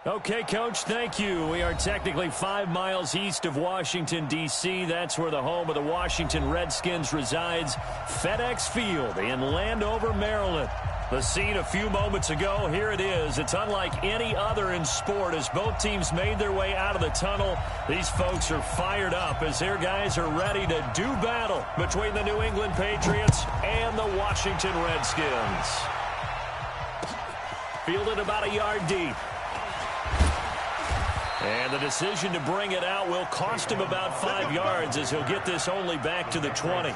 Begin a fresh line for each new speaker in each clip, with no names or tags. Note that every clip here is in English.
Okay, Coach, thank you. We are technically 5 miles east of Washington, D.C. That's where the home of the Washington Redskins resides, FedEx Field in Landover, Maryland. The scene a few moments ago, here it is. It's unlike any other in sport as both teams made their way out of the tunnel. These folks are fired up as their guys are ready to do battle between the New England Patriots and the Washington Redskins. Fielded about a yard deep. And the decision to bring it out will cost him about 5 yards as he'll get this only back to the 20.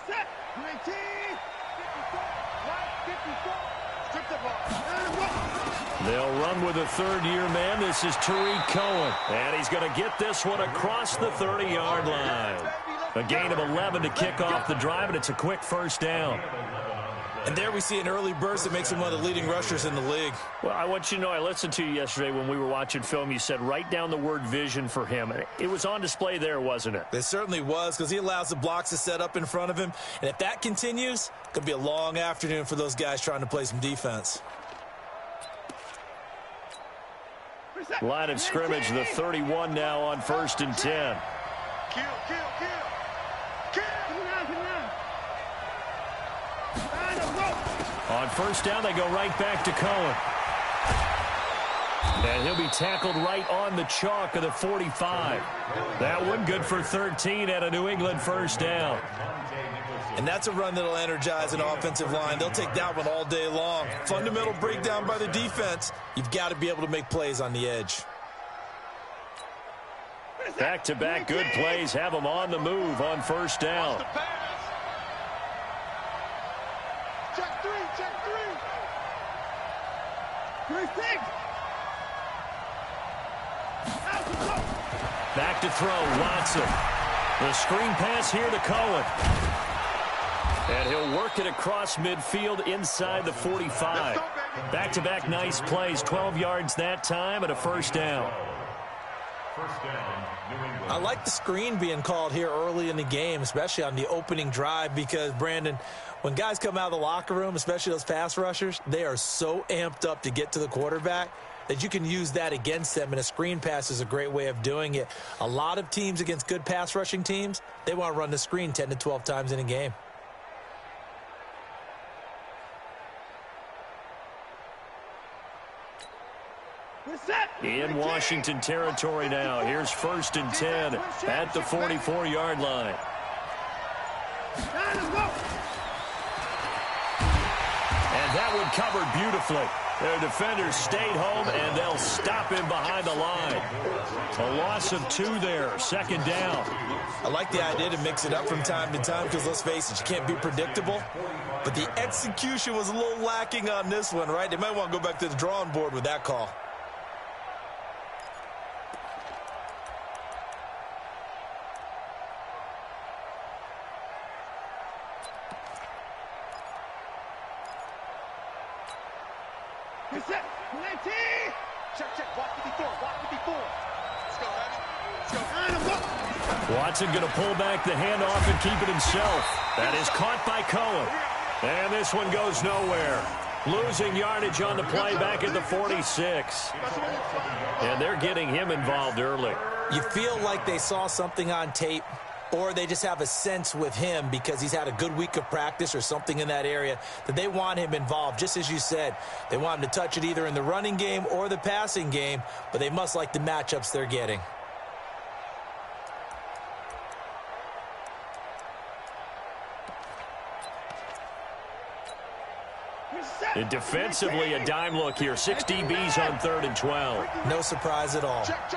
Set, 19, 54,
They'll run with a third-year man. This is Tariq Cohen, and he's going to get this one across the 30-yard line. A gain of 11 to kick off the drive, and it's a quick first down.
And there we see an early burst that makes him one of the leading rushers in the league.
Well, I want you to know, I listened to you yesterday when we were watching film. You said write down the word vision for him. It was on display there, wasn't it?
It certainly was, because he allows the blocks to set up in front of him. And if that continues, it could be a long afternoon for those guys trying to play some defense.
Line of scrimmage, the 31 now on 1st and 10.
Kill.
On first down, they go right back to Cohen. And he'll be tackled right on the chalk of the 45. That one good for 13 at a New England first down.
And that's a run that'll energize an offensive line. They'll take that one all day long. Fundamental breakdown by the defense. You've got to be able to make plays on the edge.
Back-to-back good plays have them on the move on first down.
Check three. 3-6.
Back to throw, Watson. The screen pass here to Cohen. And he'll work it across midfield inside the 45. Back-to-back nice plays, 12 yards that time and a first down.
I like the screen being called here early in the game, especially on the opening drive, because, Brandon, when guys come out of the locker room, especially those pass rushers, they are so amped up to get to the quarterback that you can use that against them, and a screen pass is a great way of doing it. A lot of teams against good pass rushing teams, they want to run the screen 10 to 12 times in a game.
In Washington territory now. Here's 1st and 10 at the 44-yard line. And that one covered beautifully. Their defenders stayed home, and they'll stop him behind the line. A loss of 2 there, 2nd down.
I like the idea to mix it up from time to time because, let's face it, you can't be predictable. But the execution was a little lacking on this one, right? They might want to go back to the drawing board with that call.
Watson going to pull back the handoff and keep it himself. That is caught by Cohen. And this one goes nowhere. Losing yardage on the play back at the 46. And they're getting him involved early.
You feel like they saw something on tape, or they just have a sense with him because he's had a good week of practice or something in that area that they want him involved. Just as you said, they want him to touch it either in the running game or the passing game, but they must like the matchups they're getting.
And defensively, a dime look here. 6 DBs on 3rd and 12.
No surprise at all.
Check.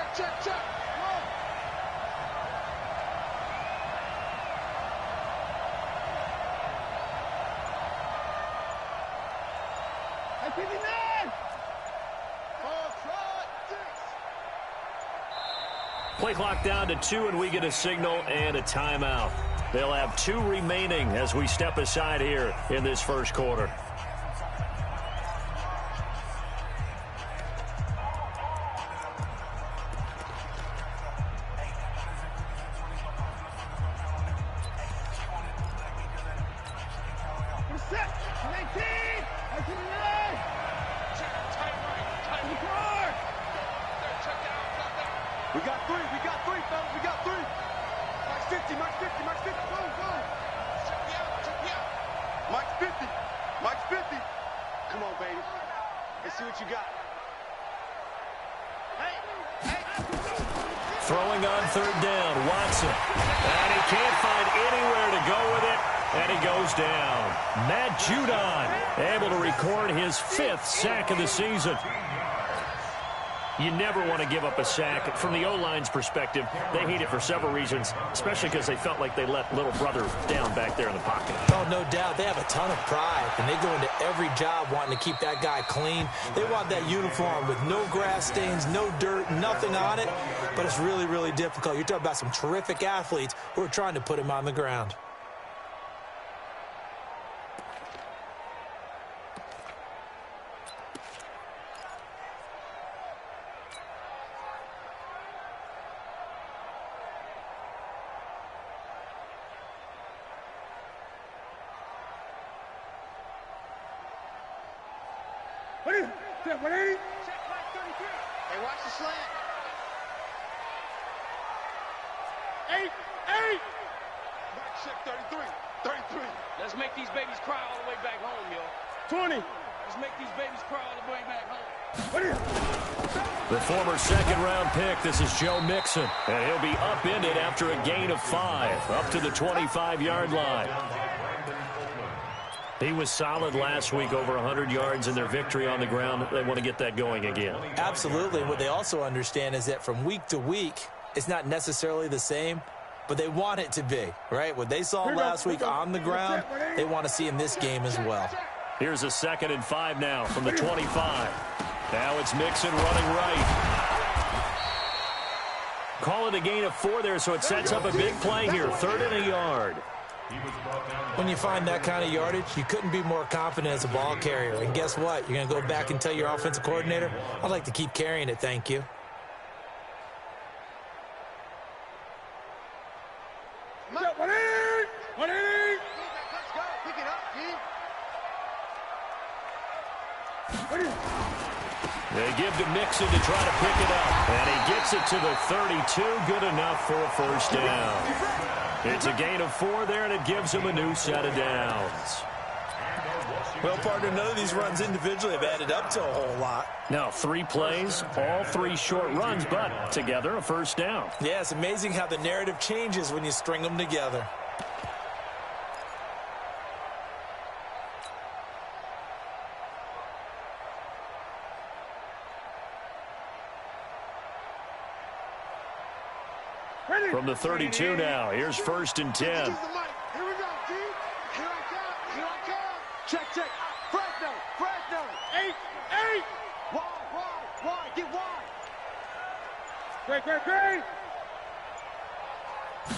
Hey, 59.
Play clock down to 2, and we get a signal and a timeout. They'll have 2 remaining as we step aside here in this first quarter.
Set. 19. Hey, 59. We got 3, fellas, we got 3. Max 50, Max 50, Max 50, go, go. Check me out. Max 50, Max 50. Come on, baby. Let's see what you got. Hey.
Throwing on third down, Watson. And he can't find anywhere to go with it, and he goes down. Matt Judon able to record his 5th sack of the season. You never want to give up a sack. From the O-line's perspective, they hate it for several reasons, especially because they felt like they let little brother down back there in the pocket.
Oh, no doubt. They have a ton of pride, and they go into every job wanting to keep that guy clean. They want that uniform with no grass stains, no dirt, nothing on it, but it's really, really difficult. You're talking about some terrific athletes who are trying to put him on the ground.
What is it? 180? Check back 33. Hey, watch the slant. 8. Back check 33. 33.
Let's make these babies cry all the way back home, yo.
20.
Let's make these babies cry all the way back home.
What is it?
The former second-round pick, this is Joe Mixon, and he'll be upended after a gain of 5, up to the 25-yard line. He was solid last week, over 100 yards in their victory on the ground. They want to get that going again.
Absolutely. What they also understand is that from week to week, it's not necessarily the same, but they want it to be, right? What they saw last week on the ground, they want to see in this game as well.
Here's a 2nd and 5 now from the 25. Now it's Mixon running right. Call it a gain of 4 there, so it sets up a big play here. 3rd and a yard.
When you find that kind of yardage, you couldn't be more confident as a ball carrier. And guess what? You're going to go back and tell your offensive coordinator, I'd like to keep carrying it, thank you.
Let's go. Pick it up, G.
They give to Mixon to try to pick it up. And he gets it to the 32. Good enough for a first down. It's a gain of 4 there, and it gives him a new set of downs.
Well, partner, none of these runs individually have added up to a whole lot.
Now, 3 plays, all 3 short runs, but together a first down.
Yeah, it's amazing how the narrative changes when you string them together.
From the 32 now, here's 1st and 10.
Here we go, G. Here I come. Check. Fresno. 8. Wide. Get wide.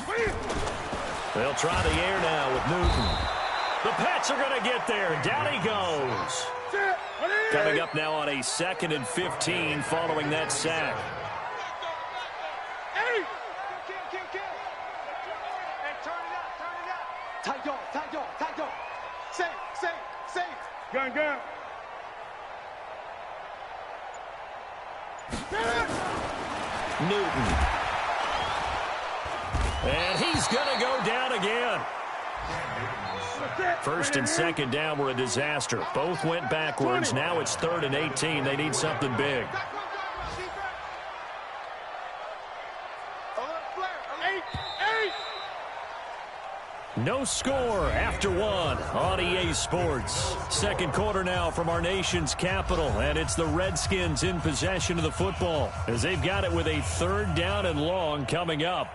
Great.
They'll try the air now with Newton. The Pats are going to get there. Down he goes. Coming up now on a 2nd and 15 following that sack.
Tight dog. Safe. Gun.
Newton. And he's going to go down again. 1st and 2nd down were a disaster. Both went backwards. Now it's 3rd and 18. They need something big. No score after 1 on EA Sports. 2nd quarter now from our nation's capital, and it's the Redskins in possession of the football as they've got it with a 3rd down and long coming up.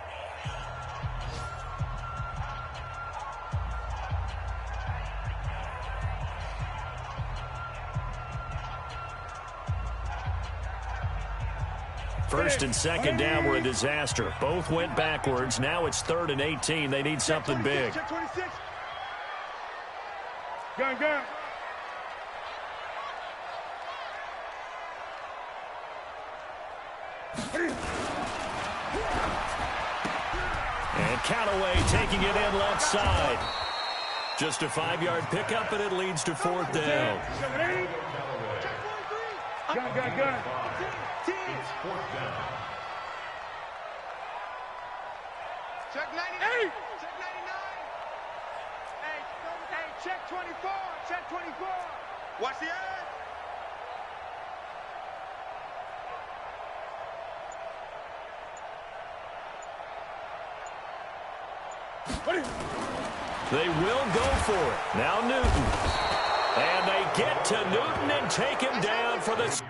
First and second down were a disaster. Both went backwards. Now it's 3rd and 18. They need something big.
Check 26. Gun, gun.
And Callaway taking it in left side. Just a 5-yard pickup, and it leads to 4th down.
Gun, gun, gun. Check 98. Check 99. Hey, check 24. Check 24. Watch the edge.
They will go for it. Now Newton. And they get to Newton and take him down for the...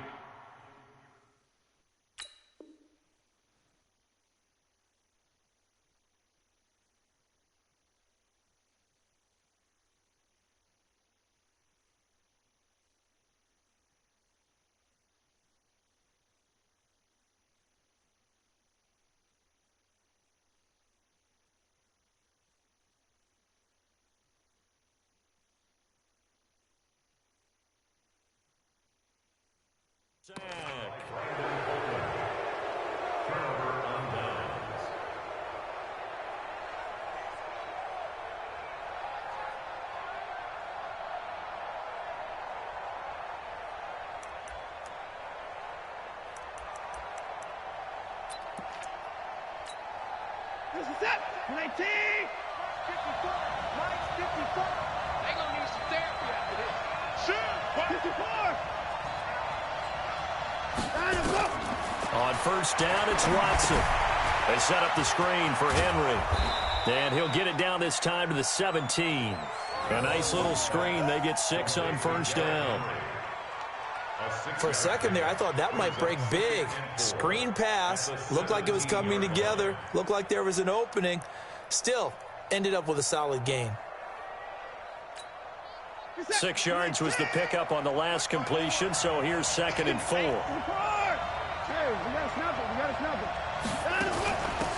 This is it. 19. 54. Mike 54.
They gonna need some therapy after this.
Shoot. 54.
On first down, it's Watson. They set up the screen for Henry. And he'll get it down this time to the 17. A nice little screen. They get 6 on first down.
For a second there, I thought that might break big. Screen pass. Looked like it was coming together. Looked like there was an opening. Still, ended up with a solid gain.
6 yards was the pickup on the last completion, so here's 2nd and 4.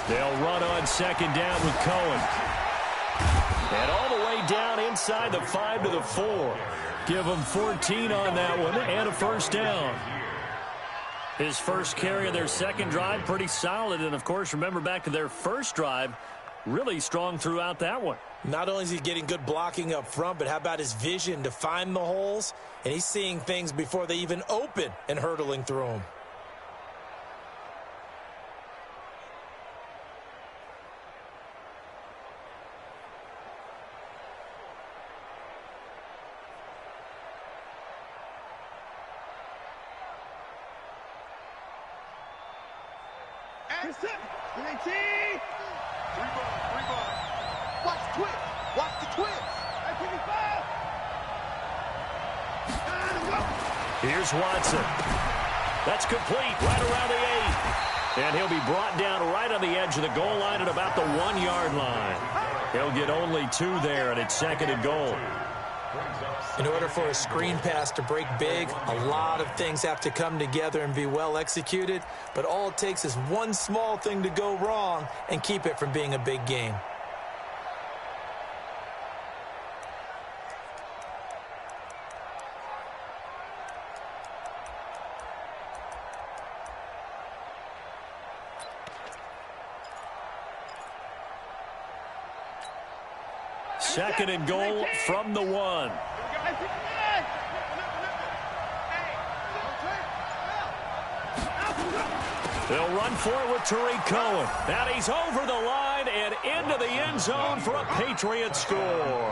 They'll run on 2nd down with Cohen. And all the way down inside the 5 to the 4. Give him 14 on that one and a first down. His first carry of their second drive, pretty solid. And, of course, remember back to their first drive, really strong throughout that one.
Not only is he getting good blocking up front, but how about his vision to find the holes? And he's seeing things before they even open and hurtling through them.
It's it. 19. 3 ball. Watch the twist. Watch the twist. 25.
Here's Watson. That's complete right around the 8. And he'll be brought down right on the edge of the goal line at about the 1-yard line. He'll get only 2 there, and it's 2nd and goal.
In order for a screen pass to break big, a lot of things have to come together and be well executed. But all it takes is one small thing to go wrong and keep it from being a big game.
Second and goal from the 1. They'll run for it with Tariq Cohen. And he's over the line and into the end zone for a Patriot score.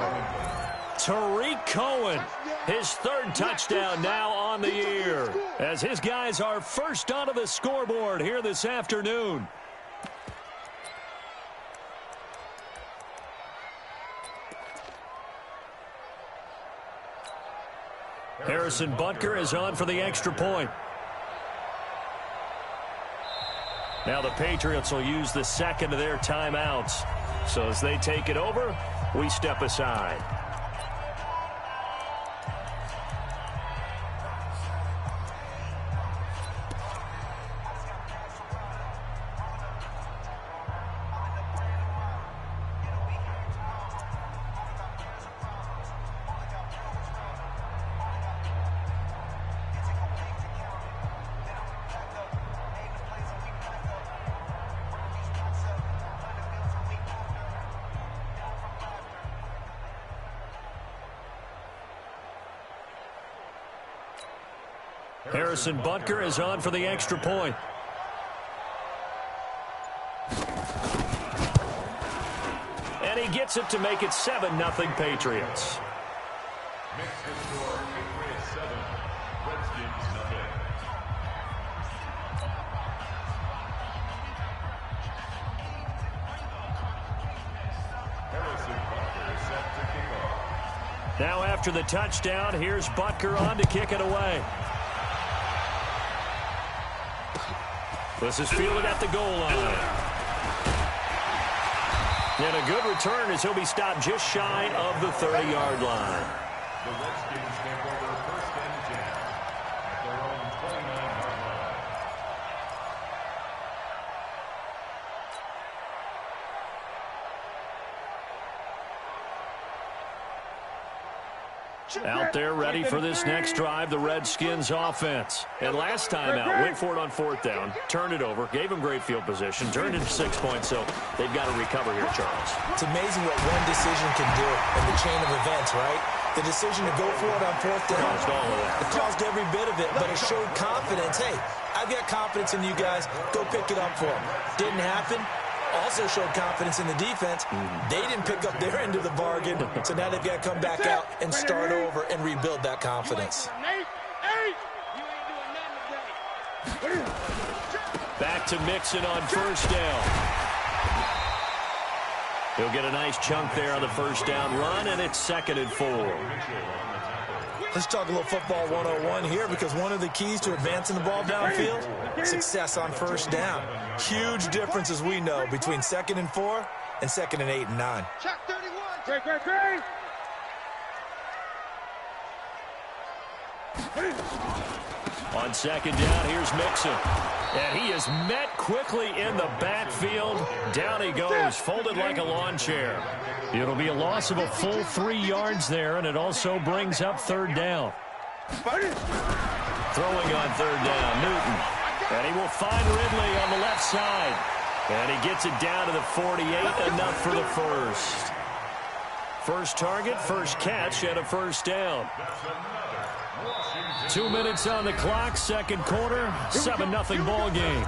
Tariq Cohen, his 3rd touchdown now on the year, as his guys are first onto the scoreboard here this afternoon. Harrison Butker is on for the extra point. Now the Patriots will use the second of their timeouts. So as they take it over, we step aside. Harrison Butker is on for the extra point. And he gets it to make it 7-0 Patriots. Now after the touchdown, here's Butker on to kick it away. This is fielded at the goal line. And a good return as he'll be stopped just shy of the 30-yard line.
The Redskins take over first and 10 at their own 29-yard line.
Out there ready for this next drive, the Redskins offense. And last time out, went for it on 4th down, turned it over, gave them great field position, turned into 6 points, so they've got to recover here, Charles.
It's amazing what one decision can do in the chain of events, right? The decision to go for it on 4th down.
Caused all of that.
It caused every bit of it, but it showed confidence. Hey, I've got confidence in you guys. Go pick it up for them. Didn't happen. Also showed confidence in the defense. They didn't pick up their end of the bargain, so now they've got to come back out and start over and rebuild that confidence.
Back to Mixon on 1st down. He'll get a nice chunk there on the 1st down run, and it's 2nd and 4.
Let's talk a little football 101 here, because one of the keys to advancing the ball downfield, success on 1st down. Huge difference, as we know, between 2nd and 4 and 2nd and 8 and 9.
Check 31.
On 2nd down, here's Mixon. And he is met quickly in the backfield. Down he goes, folded like a lawn chair. It'll be a loss of a full 3 yards there, and it also brings up 3rd down. Throwing on 3rd down, Newton. And he will find Ridley on the left side. And he gets it down to the 48, enough for the first. First target, first catch, and a 1st down. 2 minutes on the clock, 2nd quarter, 7-0 ball game.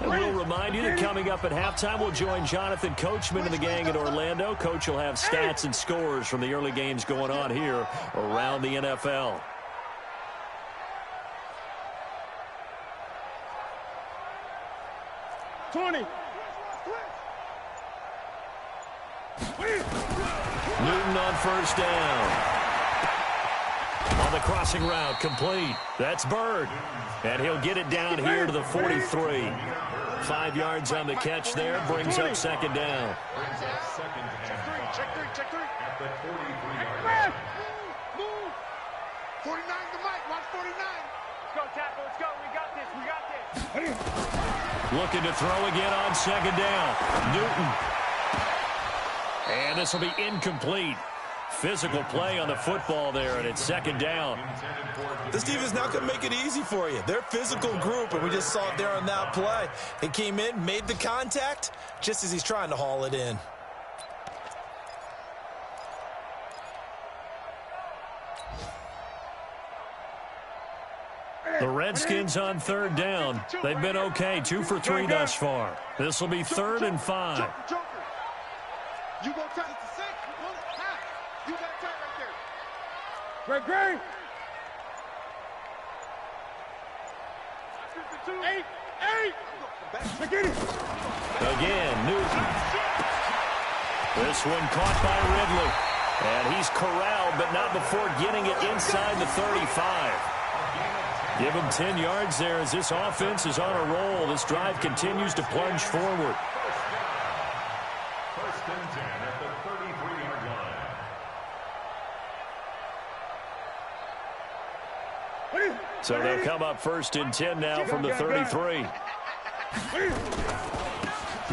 We'll remind you that coming up at halftime, we'll join Jonathan Coachman and the gang in Orlando. Coach will have stats and scores from the early games going on here around the NFL. Newton on 1st down. On the crossing route, complete. That's Bird. And he'll get it down here to the 43. 5 yards on the catch there, brings up 2nd down.
Check three.
At the 43-yard line.
Move. 49 to Mike. Watch 49.
Let's go, tackle. Let's go. We got this.
Looking to throw again on 2nd down. Newton. And this will be incomplete. Physical play on the football there, and it's 2nd down.
This defense not going to make it easy for you. They're a physical group, and we just saw it there on that play. He came in, made the contact, just as he's trying to haul it in.
The Redskins on 3rd down. They've been okay, 2 for 3 thus far. This will be 3rd and 5.
Joker. You go tight to 6. You got tight right there. Great. 8.
Again, Newton. This one caught by Ridley. And he's corralled, but not before getting it inside the 35. Give him 10 yards there as this offense is on a roll. This drive continues to plunge forward.
First and 10 at the 33-yard line.
So they'll come up 1st and 10 now from the 33.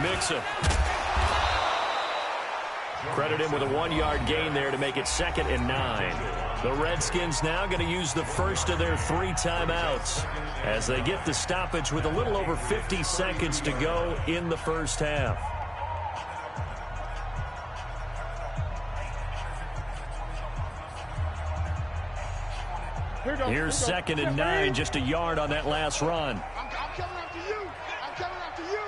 Mixon. Credit him with a 1-yard gain there to make it 2nd and 9. The Redskins now going to use the first of their 3 timeouts as they get the stoppage with a little over 50 seconds to go in the first half. Here's 2nd and 9, just a yard on that last run.
I'm coming after you. I'm coming after you.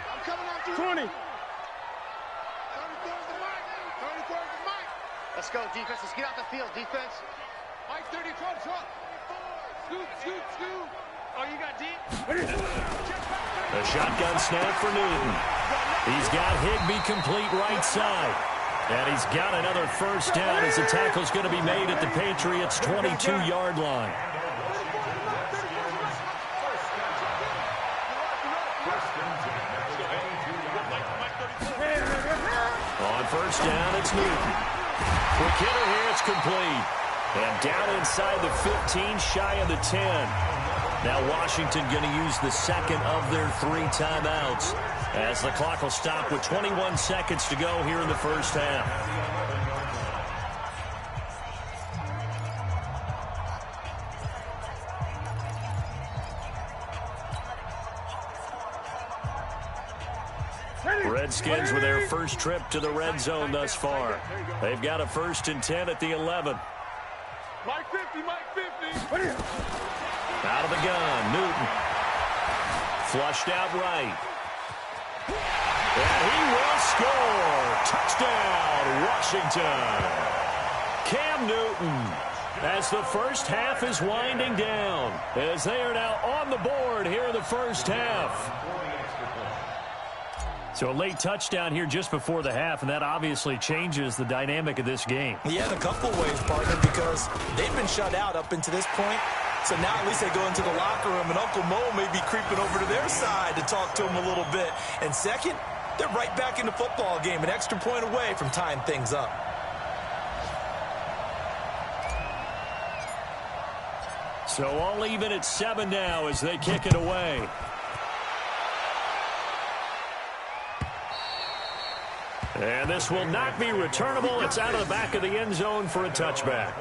I'm coming after you. 20. 34's the mic. 34's the mic.
Let's go, defense. Let's get out the field, defense.
Mike 30, truck. Scoot, scoot, scoot.
Oh, you got deep?
A shotgun snap for Newton. He's got Higbee complete right side. And he's got another first down as the tackle's going to be made at the Patriots' 22-yard line. On first down, it's Newton. Quick hitter here, it's complete. And down inside the 15, shy of the 10. Now Washington going to use the second of their 3 timeouts as the clock will stop with 21 seconds to go here in the first half. Redskins with their first trip to the red zone thus far. They've got a 1st and 10 at the 11.
Mike 50, Mike 50.
Out of the gun, Newton. Flushed out right. And he will score. Touchdown, Washington. Cam Newton, as the first half is winding down, as they are now on the board here in the first half. So a late touchdown here just before the half, and that obviously changes the dynamic of this game.
Yeah, in a couple of ways, partner, because they've been shut out up until this point. So now at least they go into the locker room, and Uncle Mo may be creeping over to their side to talk to them a little bit. And second, they're right back in the football game, an extra point away from tying things up.
So all even at 7 now as they kick it away. And this will not be returnable. It's out of the back of the end zone for a touchback.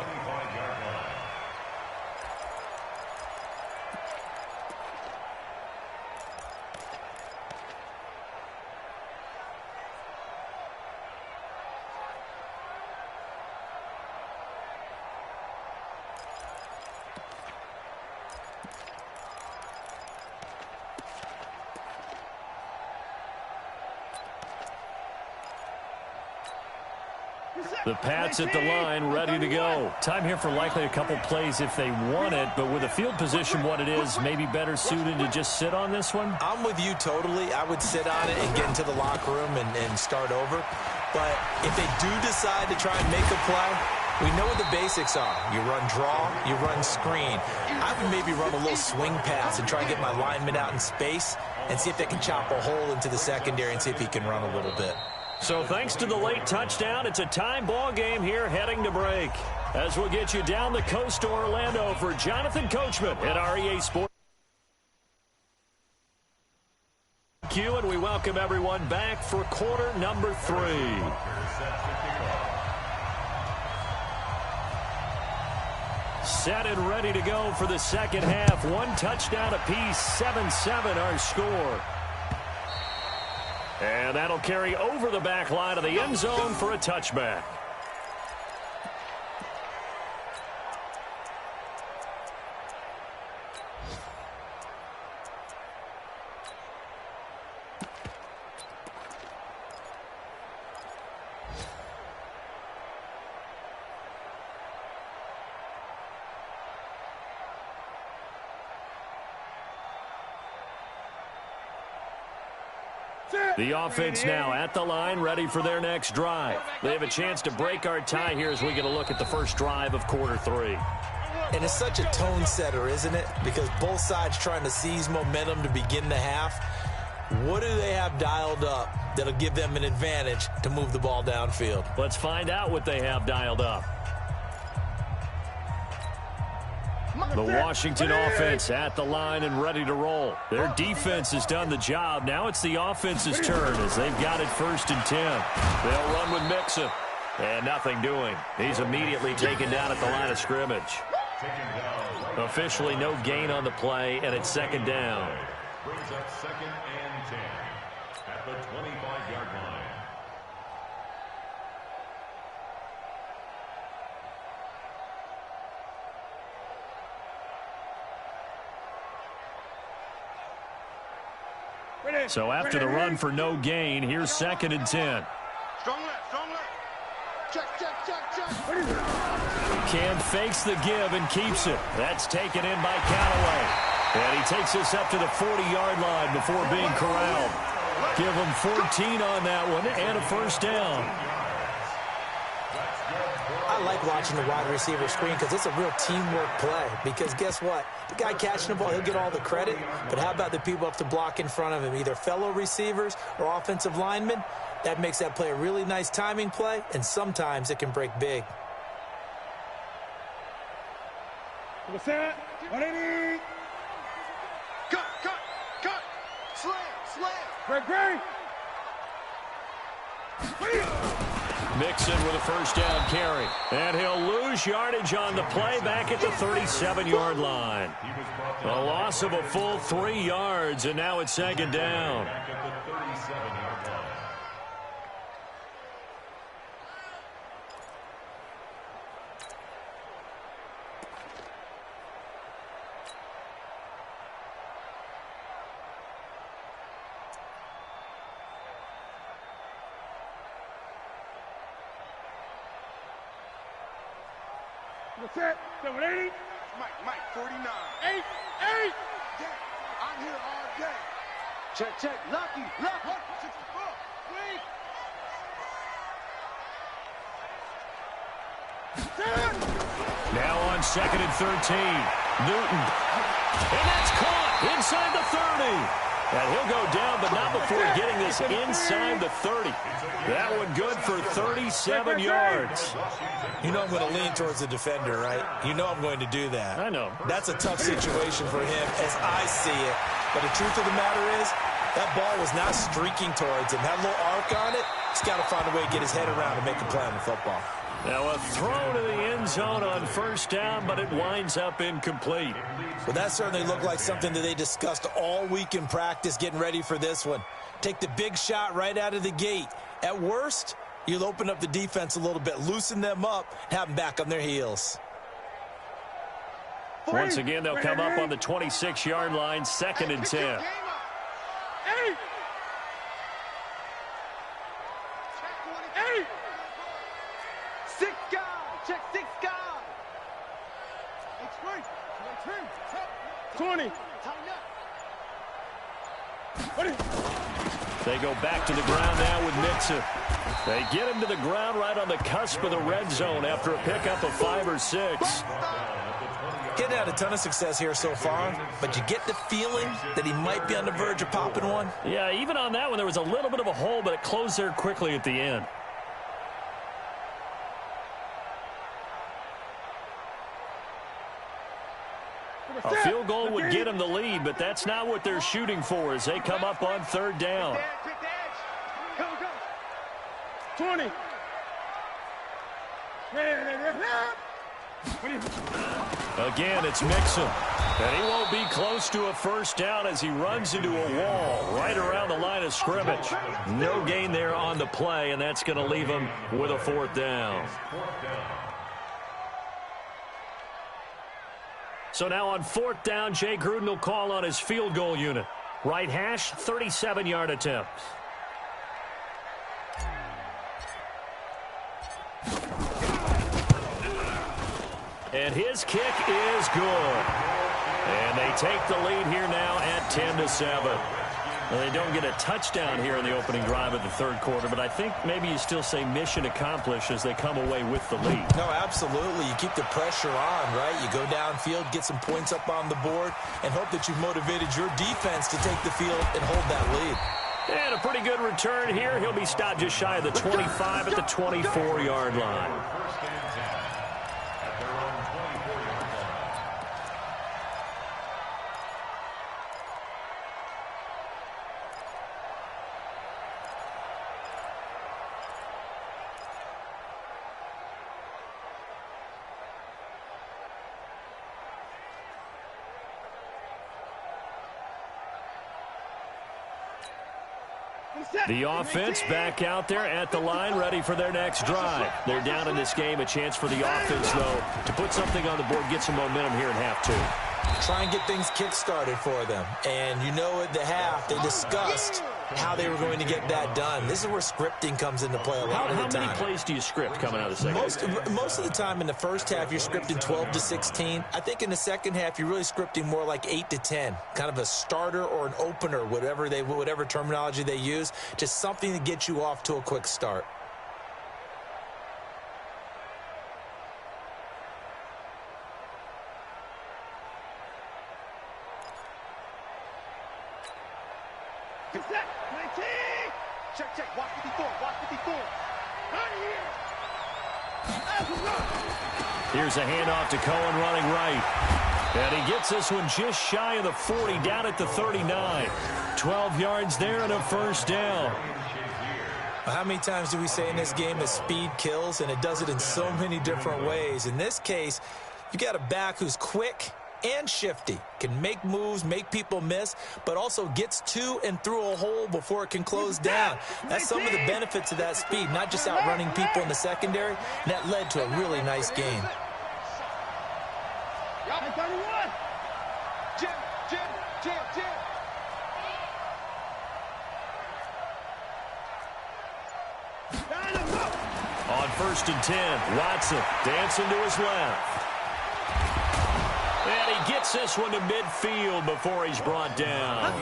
The Pats at the line, ready to go. Time here for likely a couple plays if they want it, but with the field position what it is, maybe better suited to just sit on this one?
I'm with you totally. I would sit on it and get into the locker room and start over. But if they do decide to try and make a play, we know what the basics are. You run draw, you run screen. I would maybe run a little swing pass and try and get my lineman out in space and see if they can chop a hole into the secondary and see if he can run a little bit.
So thanks to the late touchdown, it's a time ball game here heading to break. As we'll get you down the coast to Orlando for Jonathan Coachman at REA Sports. And we welcome everyone back for quarter number 3. Set and ready to go for the second half. 1 touchdown apiece, 7-7 our score. And that'll carry over the back line of the end zone for a touchback. The offense now at the line, ready for their next drive. They have a chance to break our tie here as we get a look at the first drive of quarter 3.
And it's such a tone setter, isn't it? Because both sides trying to seize momentum to begin the half. What do they have dialed up that'll give them an advantage to move the ball downfield?
Let's find out what they have dialed up. The Washington offense at the line and ready to roll. Their defense has done the job. Now it's the offense's turn as they've got it 1st and 10. They'll run with Mixon. And nothing doing. He's immediately taken down at the line of scrimmage. Officially no gain on the play, and it's second down.
Brings up 2nd and 10 at the 25-yard line.
So after the run for no gain, here's 2nd and 10.
Strong left, strong left. Check.
Cam fakes the give and keeps it. That's taken in by Callaway. And he takes us up to the 40-yard line before being corralled. Give him 14 on that one and a first down.
I like watching the wide receiver screen because it's a real teamwork play. Because guess what? The guy catching the ball, he'll get all the credit. But how about the people up to block in front of him, either fellow receivers or offensive linemen? That makes that play a really nice timing play, and sometimes it can break big.
What's that? 180.
Cut. Slam.
Great.
Mixon with a first down carry. And he'll lose yardage on the play back at the 37-yard line. A loss of a full 3 yards, and now it's second down.
Back at the 37-yard line.
What's that? 180.
Mike, 49.
8.
I'm here all day. Check. Lucky. 64. Wait.
Now on 2nd and 13. Newton. And that's caught inside the 30. And he'll go down, but not before getting this inside the 30. That one good for 37 yards.
You know I'm going to lean towards the defender, right? You know I'm going to do that.
I know.
That's a tough situation for him as I see it. But the truth of the matter is, that ball was not streaking towards him. Had a little arc on it. He's got to find a way to get his head around and make a play on the football.
Now a throw to the end zone on first down, but it winds up incomplete.
Well, that certainly looked like something that they discussed all week in practice getting ready for this one. Take the big shot right out of the gate. At worst, you'll open up the defense a little bit, loosen them up, and have them back on their heels.
Once again, they'll come up on the 26-yard line, 2nd and 10.
8.
Six guys. Check 6 guys.
20.
They go back to the ground now with Mixon. They get him to the ground right on the cusp of the red zone after a pickup of 5 or 6.
Getting had a ton of success here so far, but you get the feeling that he might be on the verge of popping one.
Yeah, even on that one, there was a little bit of a hole, but it closed there quickly at the end. A field goal would get them the lead, but that's not what they're shooting for as they come up on 3rd down.
20.
Again, it's Mixon. And he won't be close to a first down as he runs into a wall right around the line of scrimmage. No gain there on the play, and that's going to leave him with a 4th down. So now on 4th down, Jay Gruden will call on his field goal unit. Right hash, 37-yard attempt. And his kick is good. And they take the lead here now at 10-7. Well, they don't get a touchdown here in the opening drive of the 3rd quarter, but I think maybe you still say mission accomplished as they come away with the lead.
No, absolutely. You keep the pressure on, right? You go downfield, get some points up on the board, and hope that you've motivated your defense to take the field and hold that lead.
And a pretty good return here. He'll be stopped just shy of the 25 at the 24-yard line. The offense back out there at the line, ready for their next drive. They're down in this game. A chance for the offense, though, to put something on the board, get some momentum here in half two.
Try and get things kick-started for them. And you know at the half, they discussed how they were going to get that done. This is where scripting comes into play a lot of the time.
How many plays do you script coming out of the second?
Most of the time in the first half, you're scripting 12 to 16. I think in the second half, you're really scripting more like 8 to 10. Kind of a starter or an opener, whatever terminology they use. Just something to get you off to a quick start.
Check, check. Watch 54. Watch 54. Out of here.
Here's a handoff to Cohen running right. And he gets this one just shy of the 40, down at the 39. 12 yards there and a first down.
How many times do we say in this game that speed kills, and it does it in so many different ways? In this case, you got a back who's quick and shifty, can make moves, make people miss, but also gets to and through a hole before it can close down. That's some of the benefits of that speed, not just outrunning people in the secondary, and that led to a really nice game.
On 1st and 10, Watson dancing to his left. And he gets this one to midfield before he's brought down.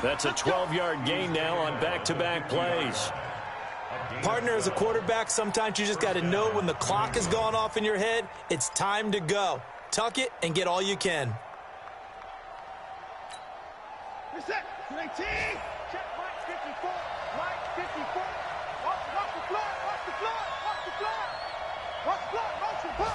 That's a 12-yard gain now on back-to-back plays.
Partner, as a quarterback, sometimes you just got to know when the clock has gone off in your head, it's time to go. Tuck it and get all you can.
Check, Mike 54. Mike 54. Watch the floor. Watch the floor. Watch the floor. Watch the floor. Watch the floor.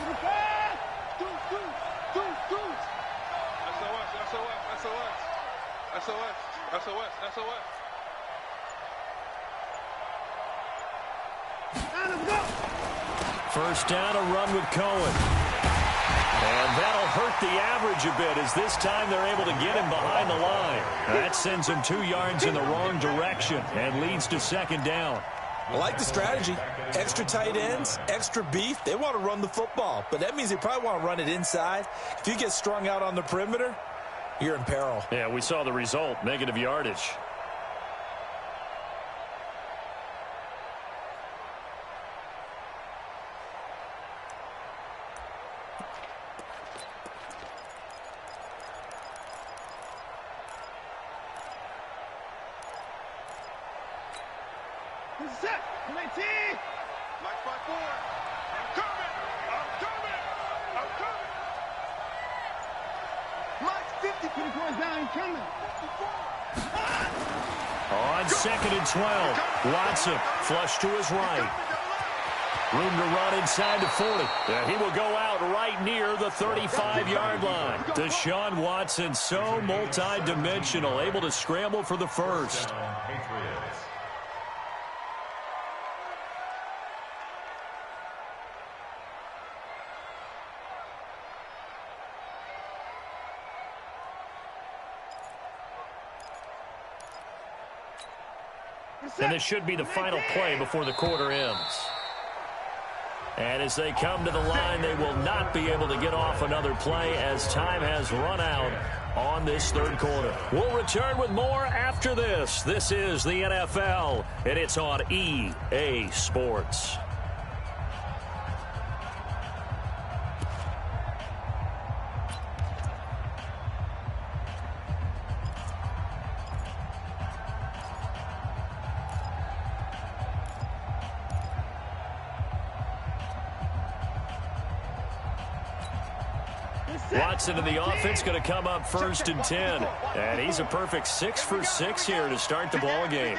First down, a run with Cohen. And that'll hurt the average a bit as this time they're able to get him behind the line. That sends him 2 yards in the wrong direction and leads to second down.
I like the strategy. Extra tight ends, extra beef. They want to run the football, but that means they probably want to run it inside. If you get strung out on the perimeter, you're in peril.
Yeah, we saw the result, negative yardage. On 2nd and 12, Watson flush to his right. Room to run inside the 40. Yeah, he will go out right near the 35-yard line. Deshaun Watson, so multi-dimensional, able to scramble for the first. And this should be the final play before the quarter ends. And as they come to the line, they will not be able to get off another play as time has run out on this third quarter. We'll return with more after this. This is the NFL, and it's on EA Sports. Watson in the offense going to come up 1st and 10. And he's a perfect 6 for 6 here to start the ball game.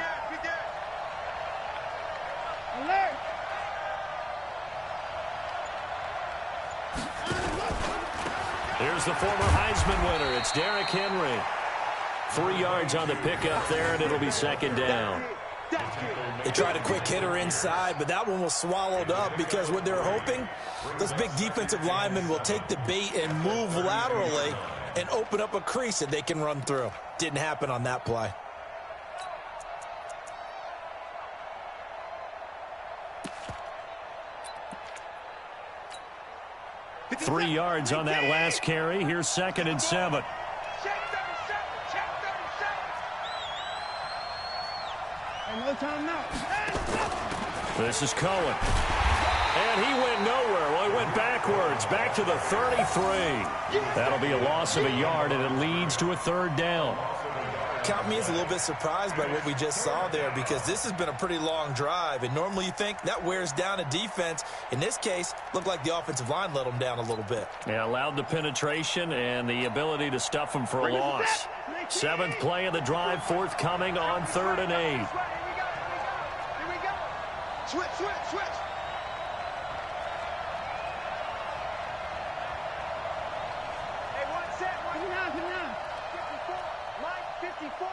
Here's the former Heisman winner. It's Derrick Henry. 3 yards on the pickup there, and it'll be second down.
They tried a quick hitter inside, but that one was swallowed up because what they're hoping, those big defensive linemen will take the bait and move laterally and open up a crease that they can run through. Didn't happen on that play.
3 yards on that last carry. Here's 2nd and 7.
Check 37. Check 37. And no time now.
This is Cohen. And he went nowhere. Well, he went backwards, back to the 33. That'll be a loss of a yard, and it leads to a 3rd down.
Count me as a little bit surprised by what we just saw there, because this has been a pretty long drive, and normally you think that wears down a defense. In this case, looked like the offensive line let them down a little bit.
Yeah, allowed the penetration and the ability to stuff them for a loss. 7th play of the drive, forthcoming on 3rd and 8.
Here we go.
Switch, switch, switch.
Hey, one set. Come down. 54. Mike, 54.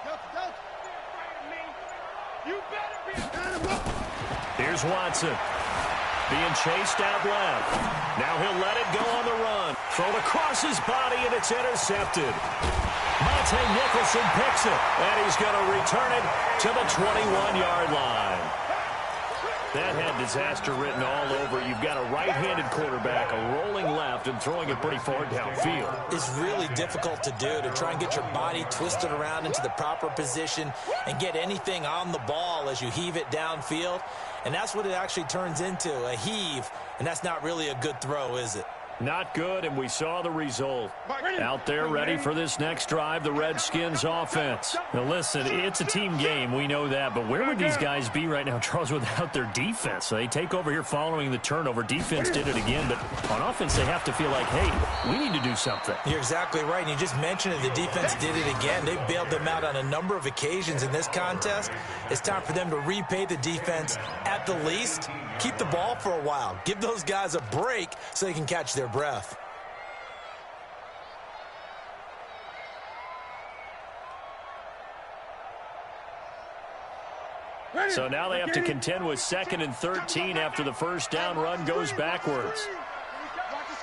Go.
Be afraid of me. You better be afraid of me.
Here's Watson. Being chased out left. Now he'll let it go on the run. Thrown across his body, and it's intercepted. Monte Nicholson picks it, and he's going to return it to the 21-yard line. That had disaster written all over. You've got a right-handed quarterback, a rolling left, and throwing it pretty far downfield.
It's really difficult to do, to try and get your body twisted around into the proper position and get anything on the ball as you heave it downfield. And that's what it actually turns into, a heave. And that's not really a good throw, is it?
Not good, and we saw the result. Out there ready for this next drive, the Redskins offense. Now listen, it's a team game, we know that, but where would these guys be right now, Charles, without their defense? They take over here following the turnover. Defense did it again, but on offense they have to feel like, hey, we need to do something.
You're exactly right, and you just mentioned it. The defense did it again. They bailed them out on a number of occasions in this contest. It's time for them to repay the defense at the least. Keep the ball for a while. Give those guys a break so they can catch their breath.
So now they have to contend with 2nd and 13 after the first down run goes backwards.
Watch the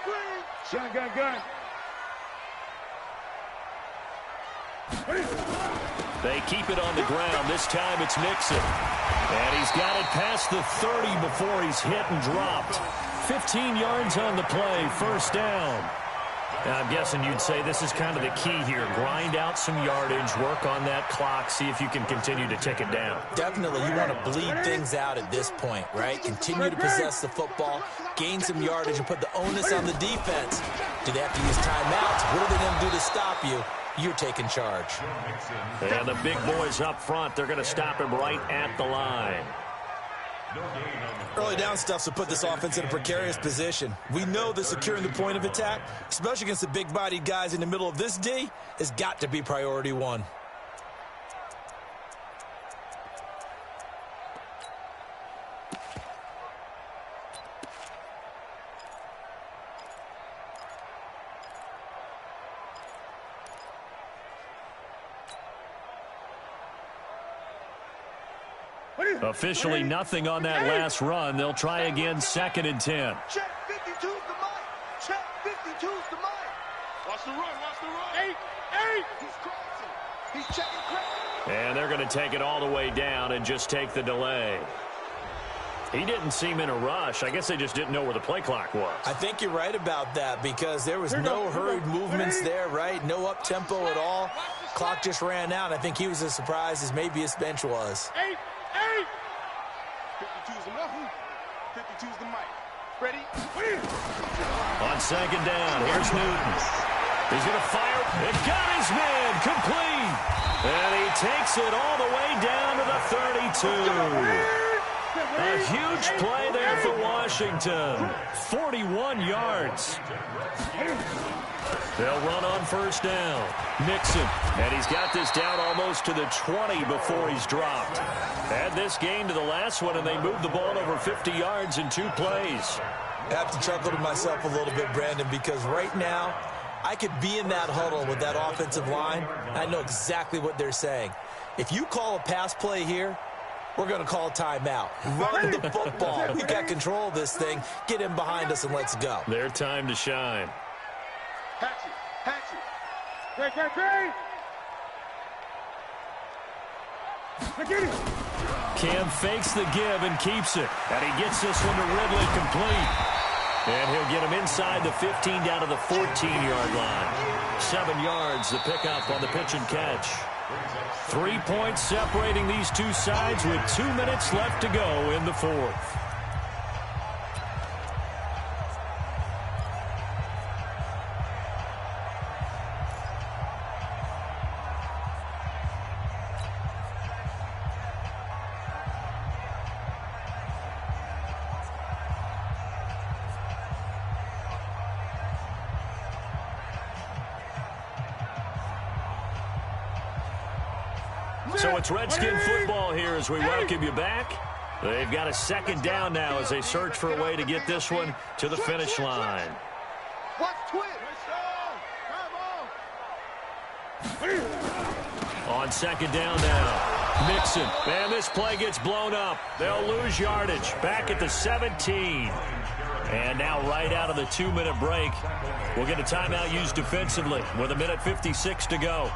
screen. Gun.
They keep it on the ground. This time it's Nixon. And he's got it past the 30 before he's hit and dropped. 15 yards on the play, 1st down. Now, I'm guessing you'd say this is kind of the key here. Grind out some yardage, work on that clock, see if you can continue to tick it down.
Definitely, you want to bleed things out at this point, right? Continue to possess the football, gain some yardage, and put the onus on the defense. Do they have to use timeouts? What are they going to do to stop you? You're taking charge.
And the big boys up front, they're going to stop him right at the line.
Early down stuff to put this offense in a precarious position. We know that securing the point of attack, especially against the big-bodied guys in the middle of this D, has got to be priority one.
Officially nothing on that last run. They'll try again, 2nd and 10.
Check 52's the mic. Check 52's the mic. Watch the run.
8.
He's crossing. He's checking crack.
And they're going to take it all the way down and just take the delay. He didn't seem in a rush. I guess they just didn't know where the play clock was.
I think you're right about that, because there was no hurried movements there, right? No up-tempo at all. Clock just ran out. I think he was as surprised as maybe his bench was.
8.
52's the mic. 52's the mic. Ready?
On 2nd down, here's Newton. He's going to fire. It got his man complete. And he takes it all the way down to the 32. A huge play there for Washington. 41 yards. They'll run on 1st down. Nixon, and he's got this down almost to the 20 before he's dropped. Add this game to the last one, and they moved the ball over 50 yards in 2 plays.
I have to chuckle to myself a little bit, Brandon, because right now I could be in that huddle with that offensive line. I know exactly what they're saying. If you call a pass play here, we're going to call a timeout. Run the football. We got control of this thing. Get him behind us and let's go.
Their time to shine.
Hatchet.
Great.
Cam fakes the give and keeps it. And he gets this one to Ridley complete. And he'll get him inside the 15 down to the 14-yard line. 7 yards, the pickup on the pitch and catch. 3 points separating these two sides with 2 minutes left to go in the fourth. So it's Redskin football here as we welcome you back. They've got a second down now as they search for a way to get this one to the finish line. On second down now, Mixon. And this play gets blown up. They'll lose yardage. Back at the 17. And now right out of the 2-minute break, we'll get a timeout used defensively with 1:56 to go.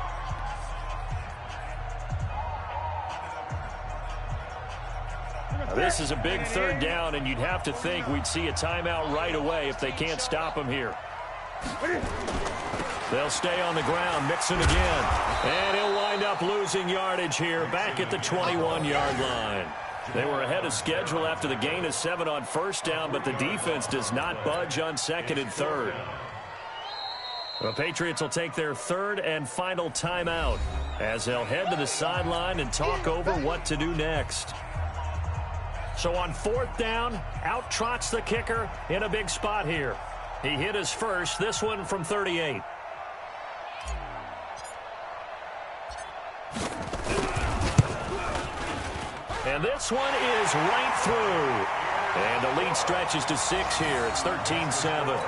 This is a big third down, and you'd have to think we'd see a timeout right away if they can't stop him here. They'll stay on the ground, Mixon again. And he'll wind up losing yardage here back at the 21-yard line. They were ahead of schedule after the gain of 7 on first down, but the defense does not budge on second and third. The Patriots will take their third and final timeout as they'll head to the sideline and talk over what to do next. So on fourth down, out trots the kicker in a big spot here. He hit his first, this one from 38. And this one is right through. And the lead stretches to 6 here. It's 13-7.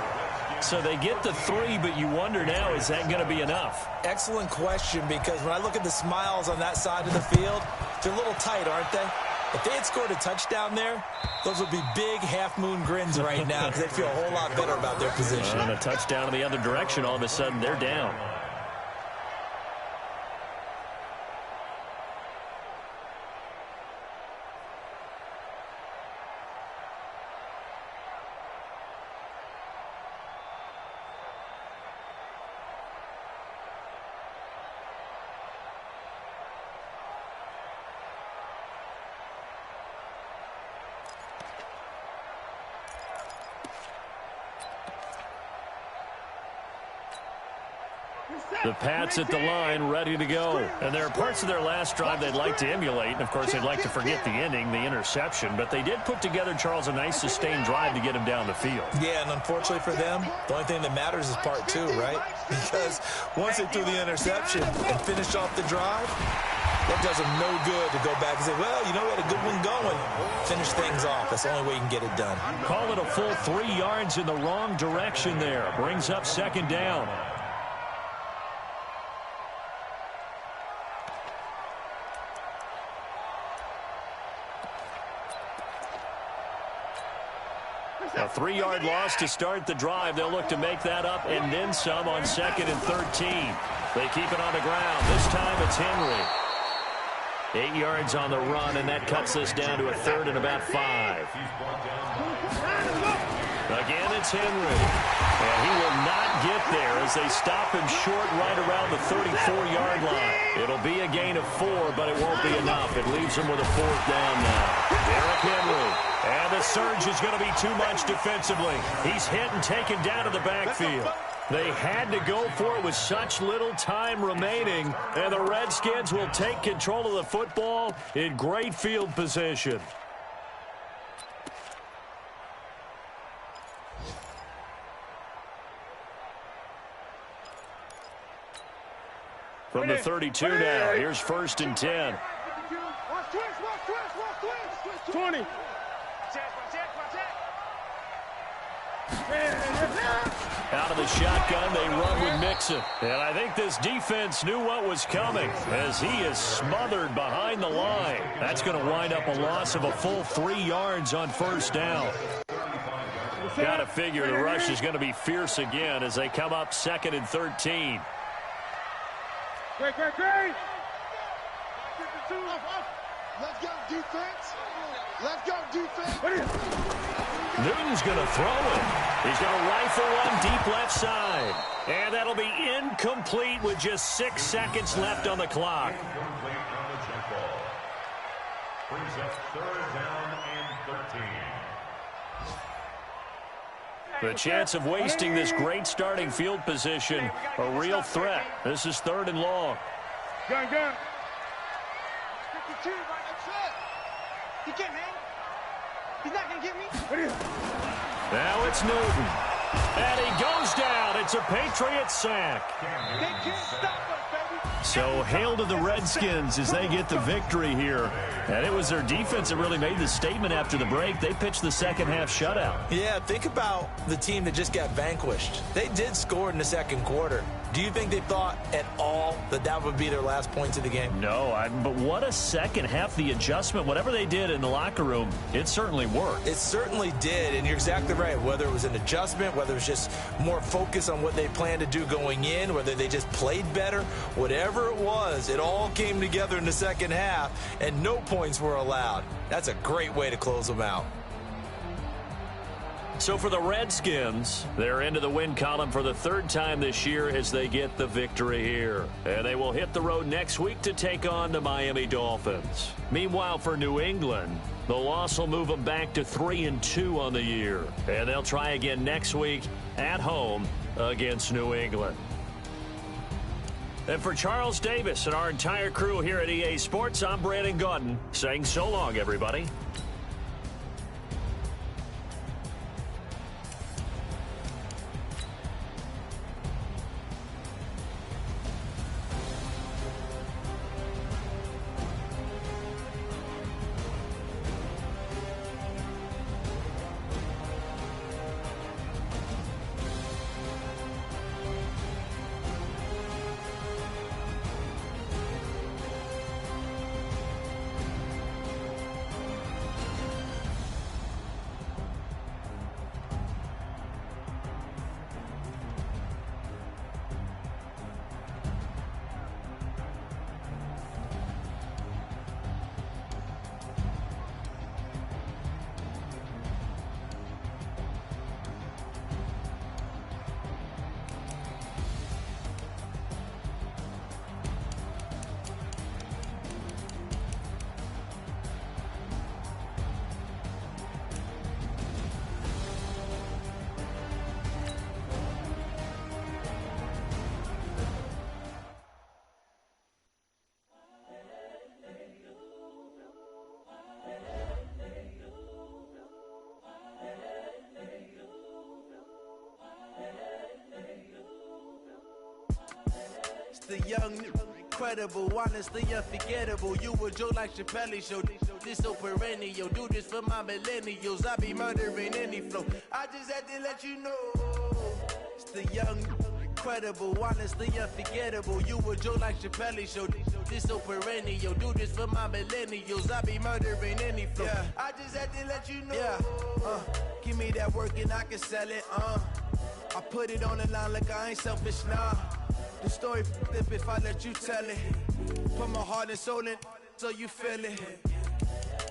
So they get the 3, but you wonder now, is that going to be enough?
Excellent question, because when I look at the smiles on that side of the field, they're a little tight, aren't they? If they had scored a touchdown there, those would be big half-moon grins right now because they'd feel a whole lot better about their position.
And a touchdown in the other direction, all of a sudden they're down. The Pats at the line, ready to go. And there are parts of their last drive they'd like to emulate. And, of course, they'd like to forget the ending, the interception. But they did put together, Charles, a nice sustained drive to get him down the field.
Yeah, and unfortunately for them, the only thing that matters is part 2, right? Because once they threw the interception and finished off the drive, that does them no good to go back and say, well, you know, we had a good one going. Finish things off. That's the only way you can get it done.
Call it a full 3 yards in the wrong direction there. Brings up second down. A 3-yard loss to start the drive. They'll look to make that up and then some on second and 13. They keep it on the ground. This time it's Henry. 8 yards on the run, and that cuts this down to a third and about 5. Again, it's Henry. And he will not get there as they stop him short right around the 34-yard line. It'll be a gain of 4, but it won't be enough. It leaves him with a 4th down now. Derrick Henry. And the surge is going to be too much defensively. He's hit and taken down to the backfield. They had to go for it with such little time remaining, and the Redskins will take control of the football in great field position. From the 32 now, here's 1st and 10.
20.
Out of the shotgun, they run with Mixon. And I think this defense knew what was coming as he is smothered behind the line. That's going to wind up a loss of a full 3 yards on 1st down. Got to figure the rush is going to be fierce again as they come up 2nd and 13.
Great.
Let's go, defense. Let's go, defense.
Newton's going to throw it. He's going to rifle one deep left side. And that'll be incomplete with just 6 seconds left on the clock.
Incomplete on the jump ball. Brings up third down and 13.
The chance of wasting this great starting field position, a real threat. This is 3rd and long.
Gun.
52, right? That's it. He can't hang. He's not going to get me.
Now it's Newton. And he goes down. It's a Patriot sack.
They can't stop us, baby.
So hail to the Redskins as they get the victory here. And it was their defense that really made the statement after the break. They pitched the second half shutout.
Yeah, think about the team that just got vanquished. They did score in the second quarter. Do you think they thought at all that that would be their last points of the game?
No, but what a second half. The adjustment, whatever they did in the locker room, it certainly worked.
It certainly did, and you're exactly right. Whether it was an adjustment, whether it was just more focus on what they planned to do going in, whether they just played better, whatever it was, it all came together in the second half, and no points were allowed. That's a great way to close them out.
So for the Redskins, they're into the win column for the 3rd time this year as they get the victory here. And they will hit the road next week to take on the Miami Dolphins. Meanwhile, for New England, the loss will move them back to 3-2 on the year. And they'll try again next week at home against New England. And for Charles Davis and our entire crew here at EA Sports, I'm Brandon Gaudin saying so long, everybody.
The young, incredible, honestly unforgettable. You a Joe like Chappelle show. This so perennial. Do this for my millennials. I be murdering any flow. I just had to let you know. It's the young, incredible, honestly unforgettable. You a Joe like Chappelle show. This so perennial. Do this for my millennials. I be murdering any flow. Yeah. I just had to let you know. Yeah. Give me that work and I can sell it. I put it on the line like I ain't selfish, nah. The story flip if I let you tell it. Put my heart and soul in so you feel it.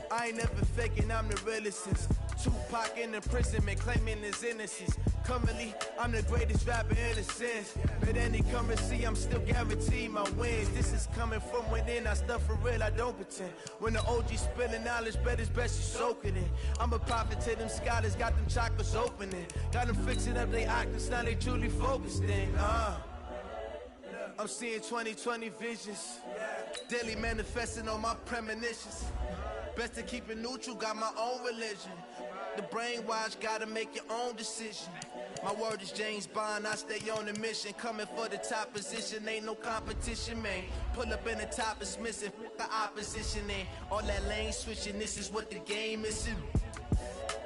I ain't never faking, I'm the realest since Tupac in imprisonment, claiming his innocence. Currently, I'm the greatest rapper in a sense. But any currency, I'm still guaranteed my wins. This is coming from within, I stuff for real, I don't pretend. When the OG spilling knowledge, bet it's best you soak it in. I'm a prophet to them scholars, got them chakras opening. Got them fixing up they octaves, now they truly focused in. I'm seeing 2020 visions. Daily manifesting on my premonitions. Best to keep it neutral, got my own religion. The brainwash, gotta make your own decision. My word is James Bond, I stay on the mission. Coming for the top position, ain't no competition, man. Pull up in the top is missing, the opposition ain't. All that lane switching, this is what the game is.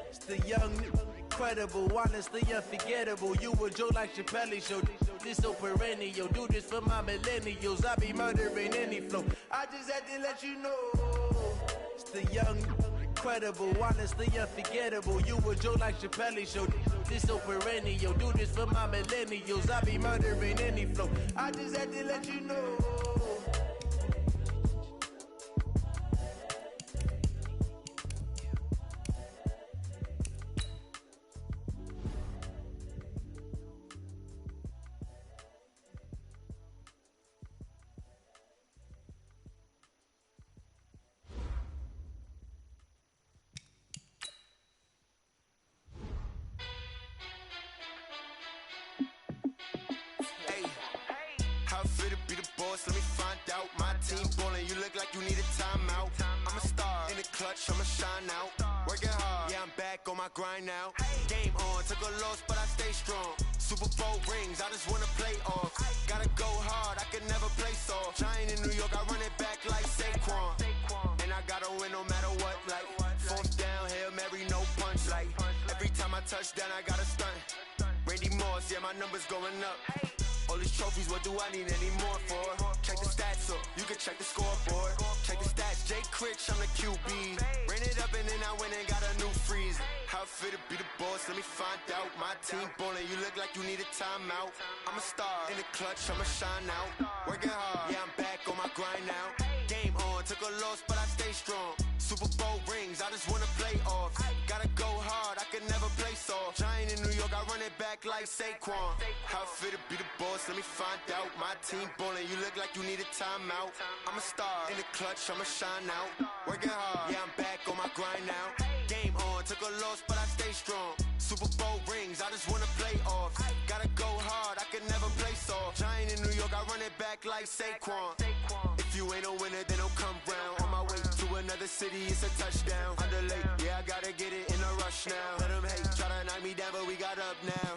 It's the young, incredible, honestly unforgettable. You a Joe like Chappelle show. This so perennial. Do this for my millennials. I be murdering any flow. I just had to let you know. It's the young, incredible, honestly unforgettable. You a Joe like Chappelle show. This so perennial. Do this for my millennials. I be murdering any flow. I just had to let you know. boss, let me find out. My team ballin', you look like you need a timeout. I'm a star in the clutch, I'ma shine out. Working hard, yeah, I'm back on my grind now. Game on, took a loss, but I stay strong. Super Bowl rings, I just wanna play off. Gotta go hard, I can never play soft. Giant in New York, I run it back like Saquon. And I gotta win no matter what, like fourth down, Hail Mary, no punch. Like every time I touch down, I gotta stunt. Randy Moss, yeah, my numbers going up. All these trophies, what do I need any more for? Check the stats up, you can check the scoreboard. Check the stats, Jake Critch, I'm the QB. Ran it up and then I went and got a new freeze. How it fit to be the boss, let me find out. My team ballin', you look like you need a timeout. I'm a star in the clutch, I'ma shine out. Working hard, yeah, I'm back on my grind now. Game on, took a loss, but I stay strong. Super Bowl rings, I just wanna play off. Gotta go hard, I can never play soft. Giant in New York, I run it back like Saquon. How it fit to be the boss, let me find out. My team ballin', you look like you need a timeout. I'm a star in the clutch, I'ma shine out. Working hard, yeah, I'm back on my grind now. Game on, took a loss, but I stay strong. Super Bowl rings, I just wanna play off. Gotta go hard, I can never play soft. Giant in New York, I run it back like Saquon. If you ain't a winner, then don't come round. On my way to another city, it's a touchdown. Underlay, yeah, I gotta get it in a rush now. Let them hate, try to knock me down, but we got up now.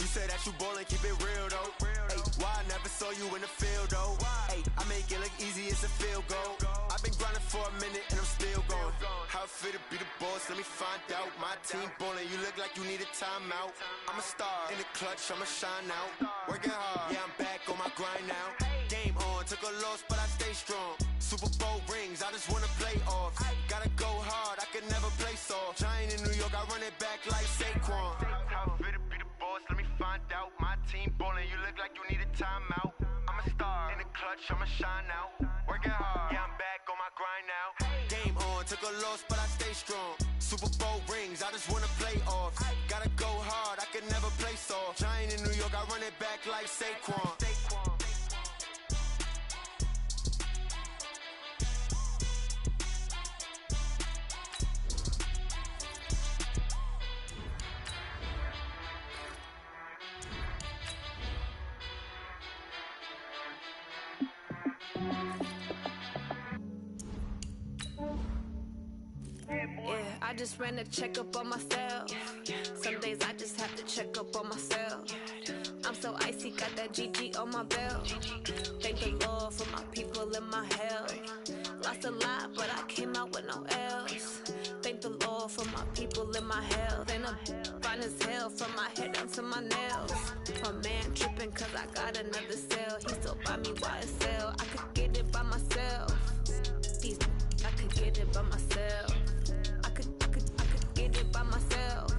You say that you ballin', keep it real though. Hey, why I never saw you in the field though? Hey, I make it look easy, it's a field goal. I've been grinding for a minute and I'm still going. How it fit to be the boss, let me find out. My team ballin', you look like you need a timeout. I'm a star in the clutch, I'ma shine out. Working hard, yeah, I'm back on my grind now. Game on, took a loss, but I stay strong. Super Bowl rings, I just wanna play off. Gotta go hard, I can never play soft. Giant in New York, I run it back like Saquon. How it fit to be the boss, let me find out. My team ballin', you look like you need a timeout. I'm a star in the clutch, I'ma shine out. Working hard, yeah, I'm back on my grind now. Game on, took a loss, but I stay strong. Super Bowl rings, I just wanna play off. Gotta go hard, I can never play soft. Giant in New York, I run it back like Saquon.
Yeah, I just ran a checkup on myself. Some days I just have to check up on myself. I'm so icy, got that GG on my belt. Thank the Lord for my people and my health. Lost a lot, but I came out with no else. Thank the Lord for my people and my health. And I'm fine as hell from my head down to my nails. My man tripping cause I got another cell. He still buy me YSL. I could get it by myself. These I could get it by myself. I could get it by myself.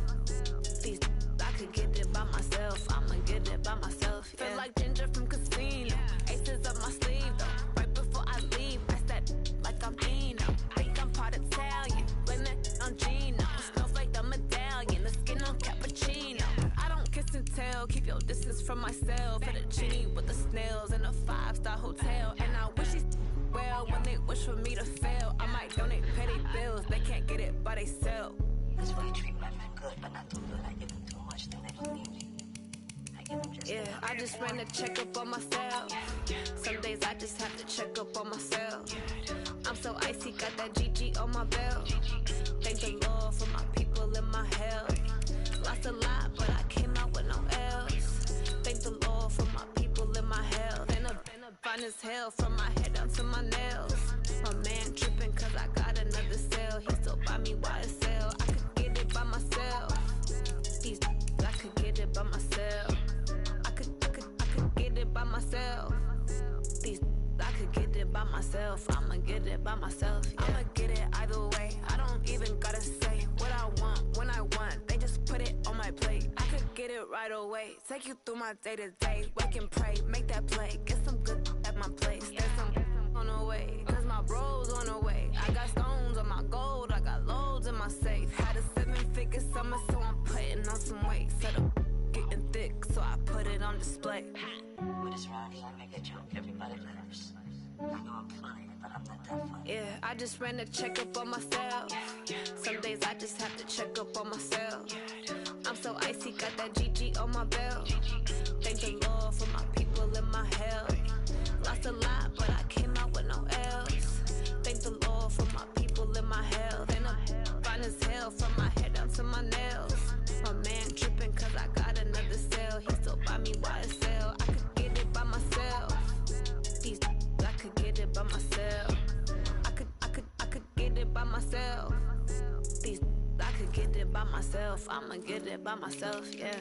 These I could get it by myself. I'ma get it by myself. Yeah. Feel like Ginger from Casino. Aces up my sleeve though. Right before I leave, pass that like I'm Dino. Think I'm part Italian. Blame that on Gino. Smells like the medallion. The skin on cappuccino. I don't kiss and tell. Keep your distance from myself. At a genie with the snails in a 5-star hotel. And I wish these well when they wish for me to fail. I might donate petty bills. They can't get it by themselves.
That's why you treat women good, but not too good. I give them too much, then they don't need me. I give them just
yeah, I just ran a checkup on myself. Some days I just have to check up on myself. I'm so icy, got that GG on my belt. Thank the Lord for my people and my health. Lost a lot, but I came out with no else. Thank the Lord for my people and my health. And I'm fine as hell from my head down to my nails. My man tripping cause I got another cell. He still buy me YSL. I could get it by myself. These I could get it by myself. I could get it by myself. These I could get it by myself. I'ma get it by myself. Yeah. I'ma get it either way. I don't even gotta say what I want when I want. They just put it on my plate. I could get it right away. Take you through my day to day. Wake and pray, make that play. Get some good at my place. There's some on the way, cause my bros on the way. I got stones on my gold. I got loads in my safe. Had a 7-figure summer, so I'm putting on some weight. Set up getting thick, so I put it on display.
With this round here, I make a joke, everybody laughs. I know I'm funny, but I'm not that funny.
Yeah, I just ran a checkup on myself. Some days I just have to check up on myself. I'm so icy, got that GG on my belt. Thank the Lord for my people and my health. Lost a lot, by myself. I'ma get it by myself, yeah.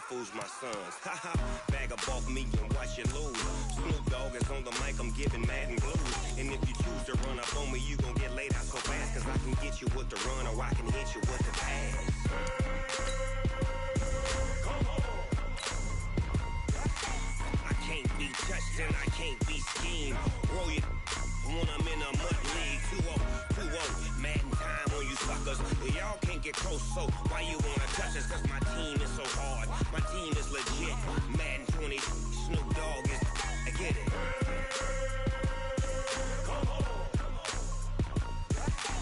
Fools my sons. Haha, bag up off me and watch you lose. Snoop Dogg is on the mic, I'm giving Madden blues. And if you choose to run up on me, you gon' get laid out so fast. Cause I can get you with the run or I can hit you with the pass. Come on. I can't be touched and I can't be schemed. Roll you when I'm in a mud league. 2-0, 2-0, Madden time on you suckers. Y'all can't get close, so why you wanna touch us? Cause my team is so hard. My team is legit. Madden 20, Snoop Dogg is. I get it. Come on.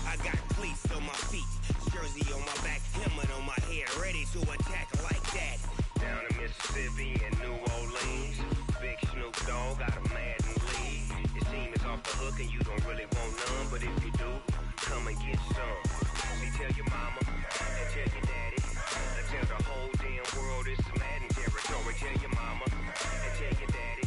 I got cleats on my feet, jersey on my back, helmet on my head, ready to attack like that. Down in Mississippi and New Orleans, big Snoop Dogg got a Madden lead. Your team is off the hook and you don't really want none, but if you do, come and get some. See, tell your mama and tell your daddy. Tell the whole damn world this is Madden territory. Tell your mama and tell your daddy.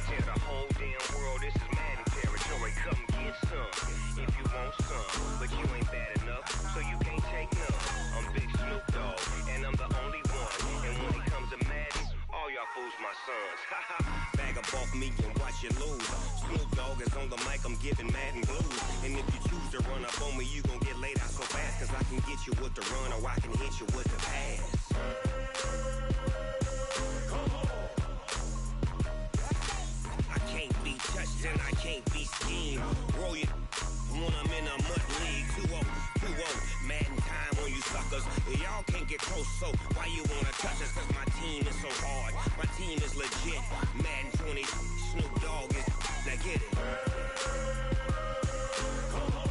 Tell the whole damn world this is Madden territory. Come get some if you want some, but you ain't bad enough, so you can't take none. I'm Big Snoop Dogg, and I'm the only one. And when it comes to Madden, all y'all fools my sons. Haha, bag up off me and watch you lose. Snoop Dogg is on the mic, I'm giving Madden blues. And if you choose to run up on me, you gon' get laid out so fast. Cause I can get you with the run or I can hit you with the pass. Come on. I can't be touched and I can't be schemed. Roll you when I'm in a mud league. 2-0, 2-0, Madden time on you suckers. Y'all can't get close, so why you wanna touch us? Cause my team is so hard. My team is legit. Madden 20, Snoop Dogg is. Now get it. Come on.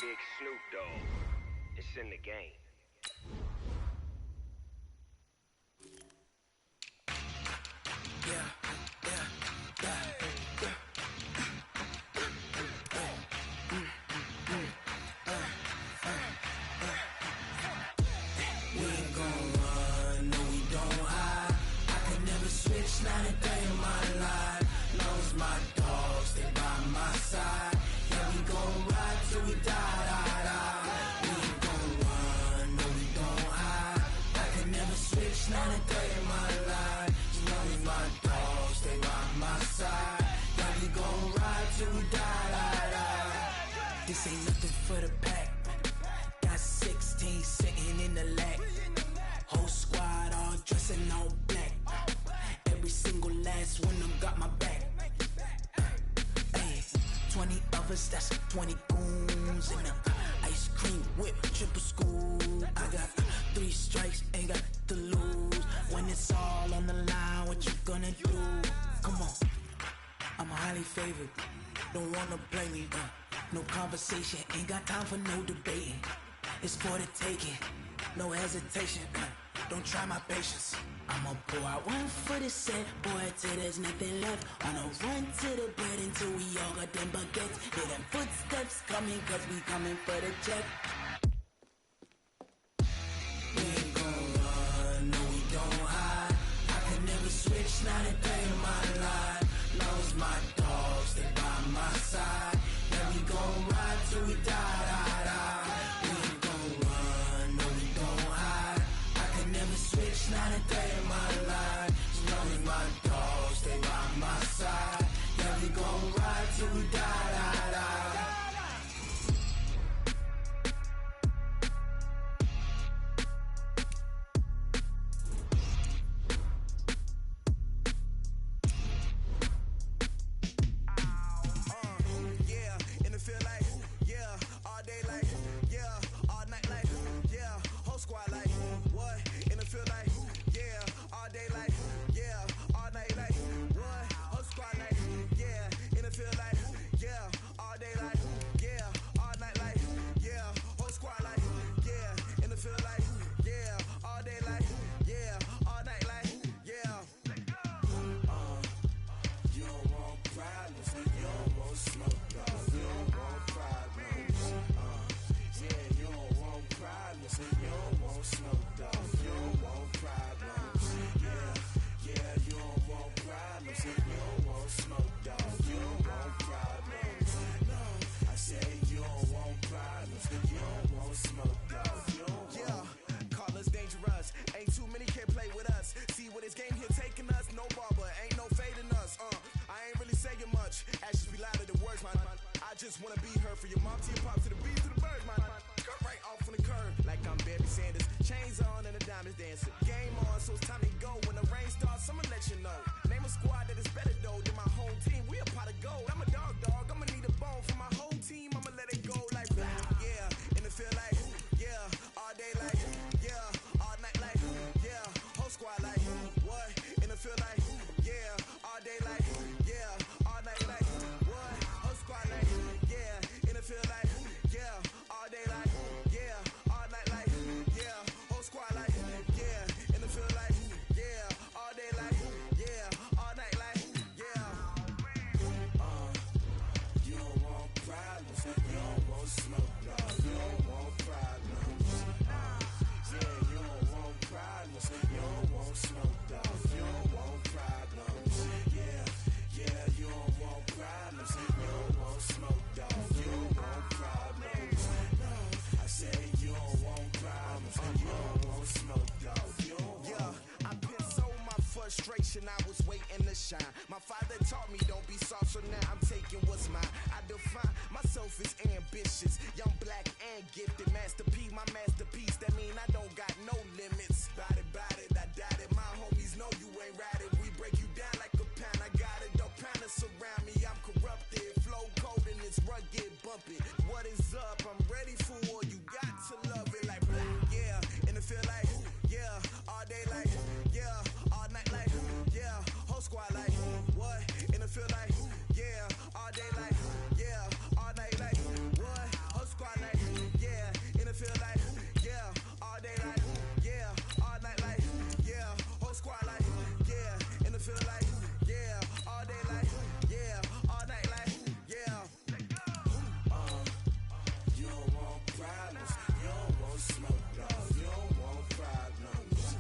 Big Snoop Dogg. It's in the game.
Not a day in my life. Long as my dogs, they by my side. Yeah, we gon' ride till we die. We ain't gon' run, no, we don't hide. I can never switch, not a day in my life. As long as my dogs, they by my side. Yeah, we gon' ride till we die. This ain't nothing for the pack. Got 16 sitting in the lag. Whole squad all dressing all black. Every single last one of them got my back. Hey, 20 of us, that's 20 goons. And ice cream whip, triple scoop. I got 3 strikes, ain't got to lose. When it's all on the line, what you gonna do? Come on, I'm highly favored. Don't wanna play me, no conversation, ain't got time for no debating. It's for the taking, no hesitation. Don't try my patience. I'ma pour out one for the set, boy, till there's nothing left. On a run to the bread until we all got them baguettes. Hear them footsteps coming, cause we coming for the check. We ain't gon' run, no, we don't hide. I can never switch, not a day in my life. Long as my dogs, they by my side. generation, I was waiting to shine. My father taught me don't be soft, so now I'm taking what's mine. I define myself as ambitious, young, black, and gifted. Master P, my masterpiece, that mean I don't got no limits. Bout it, I doubt it. My homies know you ain't ratted. We break you down like a pound. I got it, don't pound to surround me. I'm corrupted, flow cold and it's rugged, bumpy. What is up? I'm ready for war. You got to love it like yeah, and it feel like yeah, all day like yeah, all night like yeah, whole squad like what? And it feel like yeah, all day like yeah, all night like what? Whole squad like yeah, and it feel like yeah, all day like yeah, all night like yeah, whole squad like yeah, and it feel like yeah, all day like yeah, all night like yeah. You don't want problems, you don't want smoke, no, you don't want problems.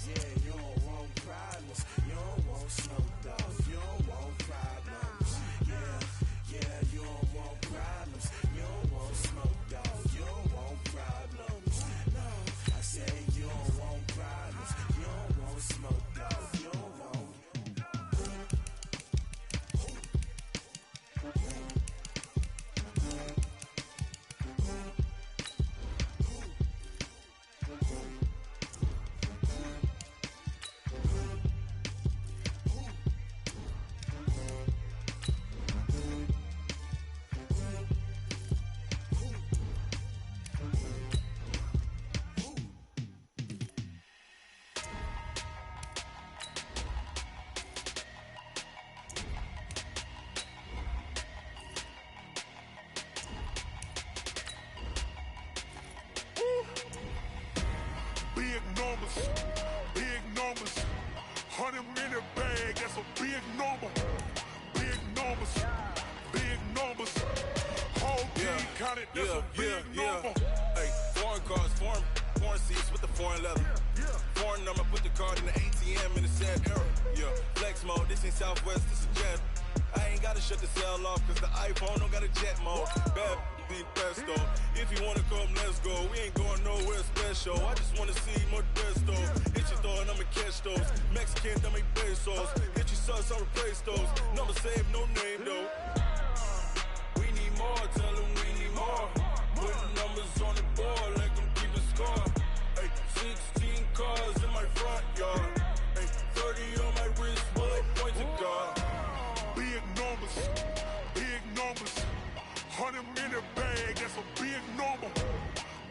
Yeah, you don't want problems, you don't want smoke, dog, you don't want problems. Yeah, you don't want problems, you don't want smoke, dog, you don't want problems. No, I say you don't want problems, you don't want smoke, dog, you don't want.
Big numbers, 100-minute bag, that's a big number. Big numbers, whole team counted, that's a big number.
Hey, foreign cars, foreign seats with the foreign leather. Foreign number, put the card in the ATM in the sad era. Yeah, flex mode, this ain't Southwest, this is jet. I ain't gotta shut the cell off, cause the iPhone don't got a jet mode. Bad be pesto. If you wanna come, let's go. We ain't going nowhere special. I just wanna see more Modesto. Hit your door and I'ma catch those. Mexican, dame pesos. Hit your sus, I'll replace those. Number saved, no name though. We need more, tell them we need more. Putting numbers on the board, like them keeping score. Hey, 16 cars in my front yard. Hey, 30 on my wrist, bullet pointed guard.
Big numbers, 100-minute bag, that's a big number.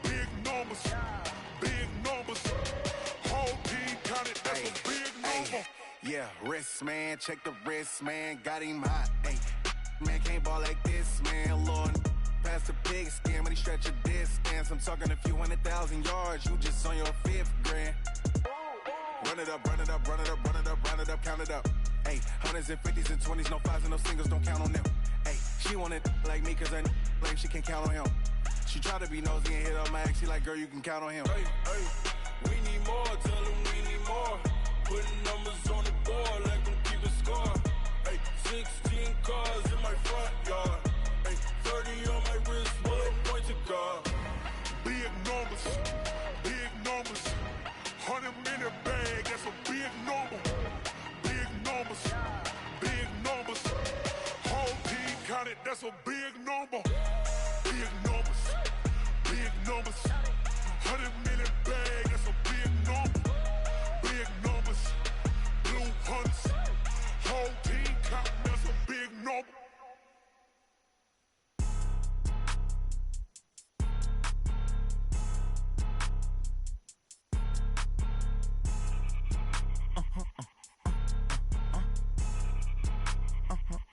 Big numbers, whole team counted, that's a big number.
Yeah, wrist man, check the wrist man, got him hot. Ay, man can't ball like this, man. Lord, past the pig skin when he stretch a distance. I'm talking a few 100,000 yards, you just on your 5th grand. Run it up, count it up. Ay, hundreds and 50s and 20s, no 5s and no singles, don't count on them. Ay, she want it like me, cause I like she can count on him. She try to be nosy and hit up my ex, she like, girl, you can count on him.
Hey, we need more, tell them we need more. Putting numbers on the board, like them keeping score. Hey, 16 cars in my front yard. Hey, 30 on my wrist, bullet pointed guard.
Big numbers, 100-minute bag, that's a big number. Big numbers, whole team counted, that's a big number. Big numbers, 100-minute bag, that's a big number. Big numbers, blue hunts, whole team counting, that's a big number.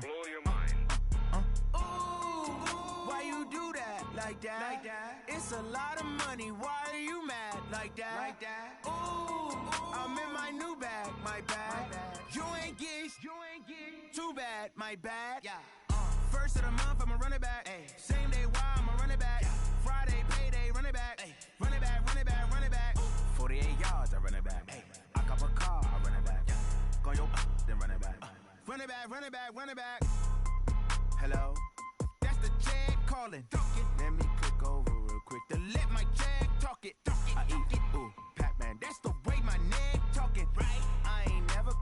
Blow your mind.
Why you do that? Like that? It's a lot of money. Why are you mad? Like that? Ooh, I'm in my new bag. My bad. You ain't getting too bad. My bad. Yeah. First of the month, I'ma run it back. Ay. Same day, why I'ma run it back. Yeah. Friday, payday, run it back. Ay. Run it back. 48 yards, I run it back. Ay. I cop a car, I run it back. Yeah. Go your then run it back. Run it back. Hello? That's the Jag calling. Let me click over real quick to let my Jag talk it. I eat it, ooh, Pac-Man. That's the way my neck talking. Right? I ain't never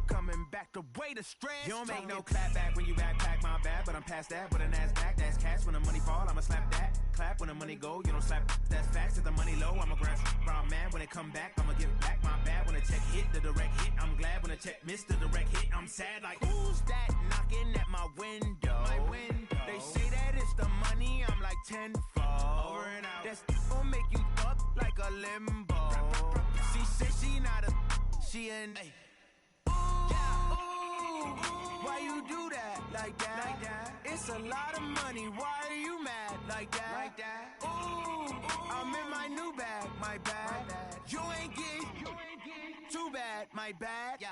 away the stress. You don't make no clap back when you backpack, my bad, but I'm past that. With an ass back, that's cash. When the money fall, I'ma slap that. Clap when the money go, you don't slap. That's facts. If the money low, I'ma grab brown man. When it come back, I'ma give back my bad. When the check hit, the direct hit, I'm glad. When the check missed, the direct hit, I'm sad. Like, who's that knocking at my window? My window. They say that it's the money, I'm like tenfold. Over and out. That's gon' make you up like a limbo. She said she not a, she an. Why you do that like that? Like that? It's a lot of money. Why are you mad like that? Like that? Ooh, I'm in my new bag, my bad. You ain't get too bad, my bad. Yeah.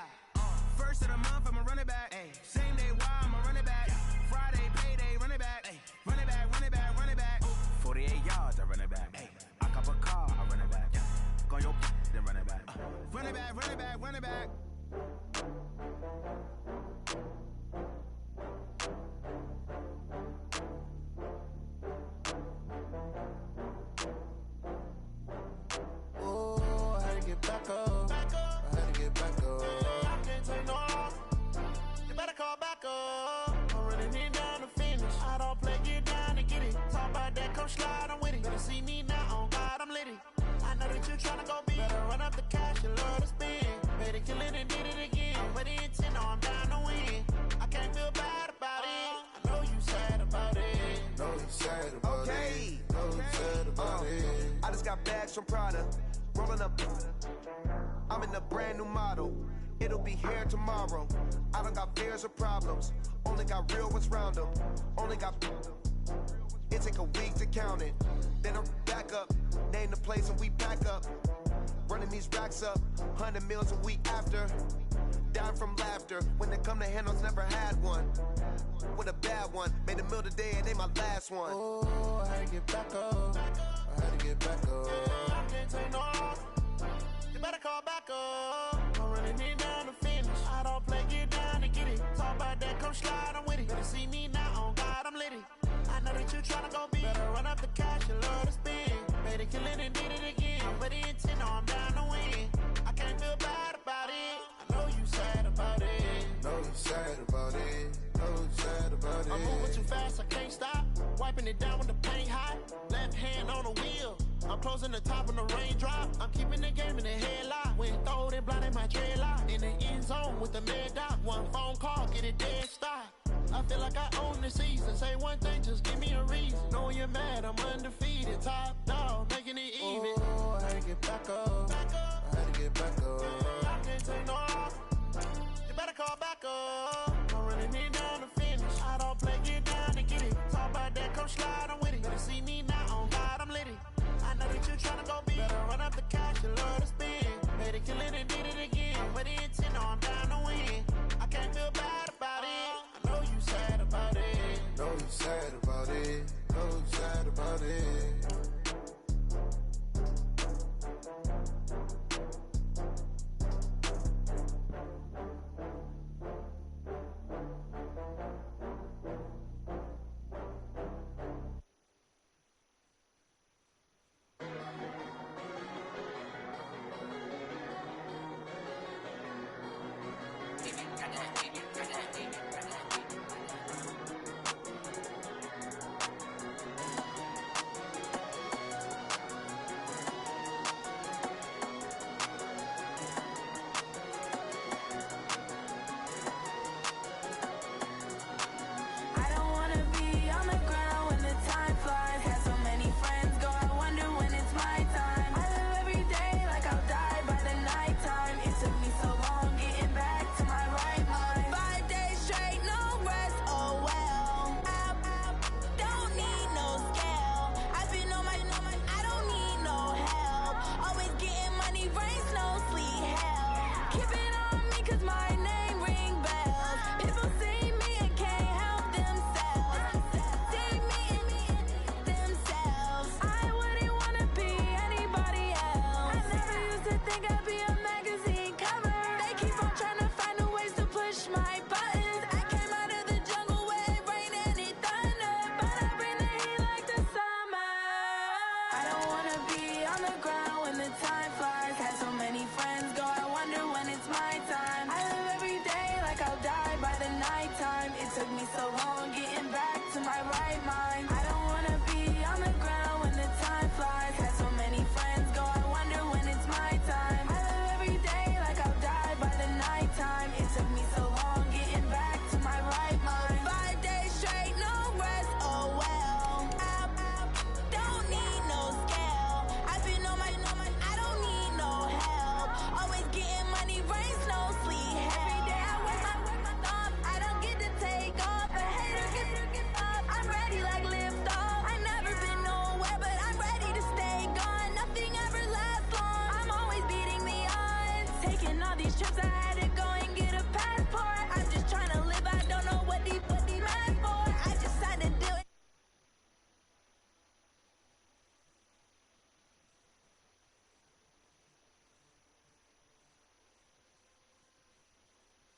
First of the month, I'ma run it back. Ay. Same day, why I'ma run it back? Friday, payday, run it back. Ay. Run it back, run it back, run it back. 48 yards, I run it back. Ay. I cop a car, I run it back. Yeah. Go your then run it back. Run it back, run it back, run it back. Oh, I had to get back up. I had to get back up. I can't take no loss. You better call back up. I'm running it down to finish. I don't play, get down to get it. Talk about that, come slide, I'm with it. Better see me now, on God, I'm litty. I know that you tryna go big. Better run up the cash, you love to spend. Made it, kill it, and did it again. But the intent, no, I'm down to win. I can't feel bad about it. I know you sad about it.
Know you sad about it. Know you sad about it. I just got bags from Prada. Rolling up. I'm in a brand new model. It'll be here tomorrow. I don't got fears or problems. Only got real ones round them. Only got. It take a week to count it. Then I'm back up. Name the place and we back up. Running these racks up. 100 meals a week after. Dying from laughter. When it come to handles, never had one. With a bad one. Made a meal today and they my last one.
Oh, I had to get back up. I had to get back up. I can't take no loss. You better call back up. I'm running it down to finish. I don't play, get down to get it. Talk about that, come slide, I'm with it. Better see me now, on God, I'm litty. I know that you tryna go big. Better run up the cash, you love to spend. Made it, kill it, and did it again. But the intent, no, I'm down to win. I can't feel bad about it. I know you sad about it.
Know you sad about it. Know you sad about it.
I'm moving too fast, I can't stop. Wiping it down with the paint hot. Left hand on the wheel. I'm closing the top on the raindrop. I'm keeping the game in the headlock. When throwed and blinded my dreadlock. In the end zone with the mad dot. One phone call, get it dead stop. I feel like I own the season. Say one thing, just give me a reason. Knowing you're mad, I'm undefeated. Top dog, making it even.
Oh, I had to get back up. I had to get back up.
I can't take no loss. You better call back up. I'm running it down to finish. I don't play, get down to get it. Talk about that, come slide, I'm with it. Better see me now, on God, I'm litty. I know that you tryna go big. Better run up the cash, you love to spend. Made it, kill it, and did it again. But the intent, no, I'm down to win. I can't feel bad about it. I know you sad about it.
Know you sad about it. Know you sad about it.
all these trips, I had to go and get a passport.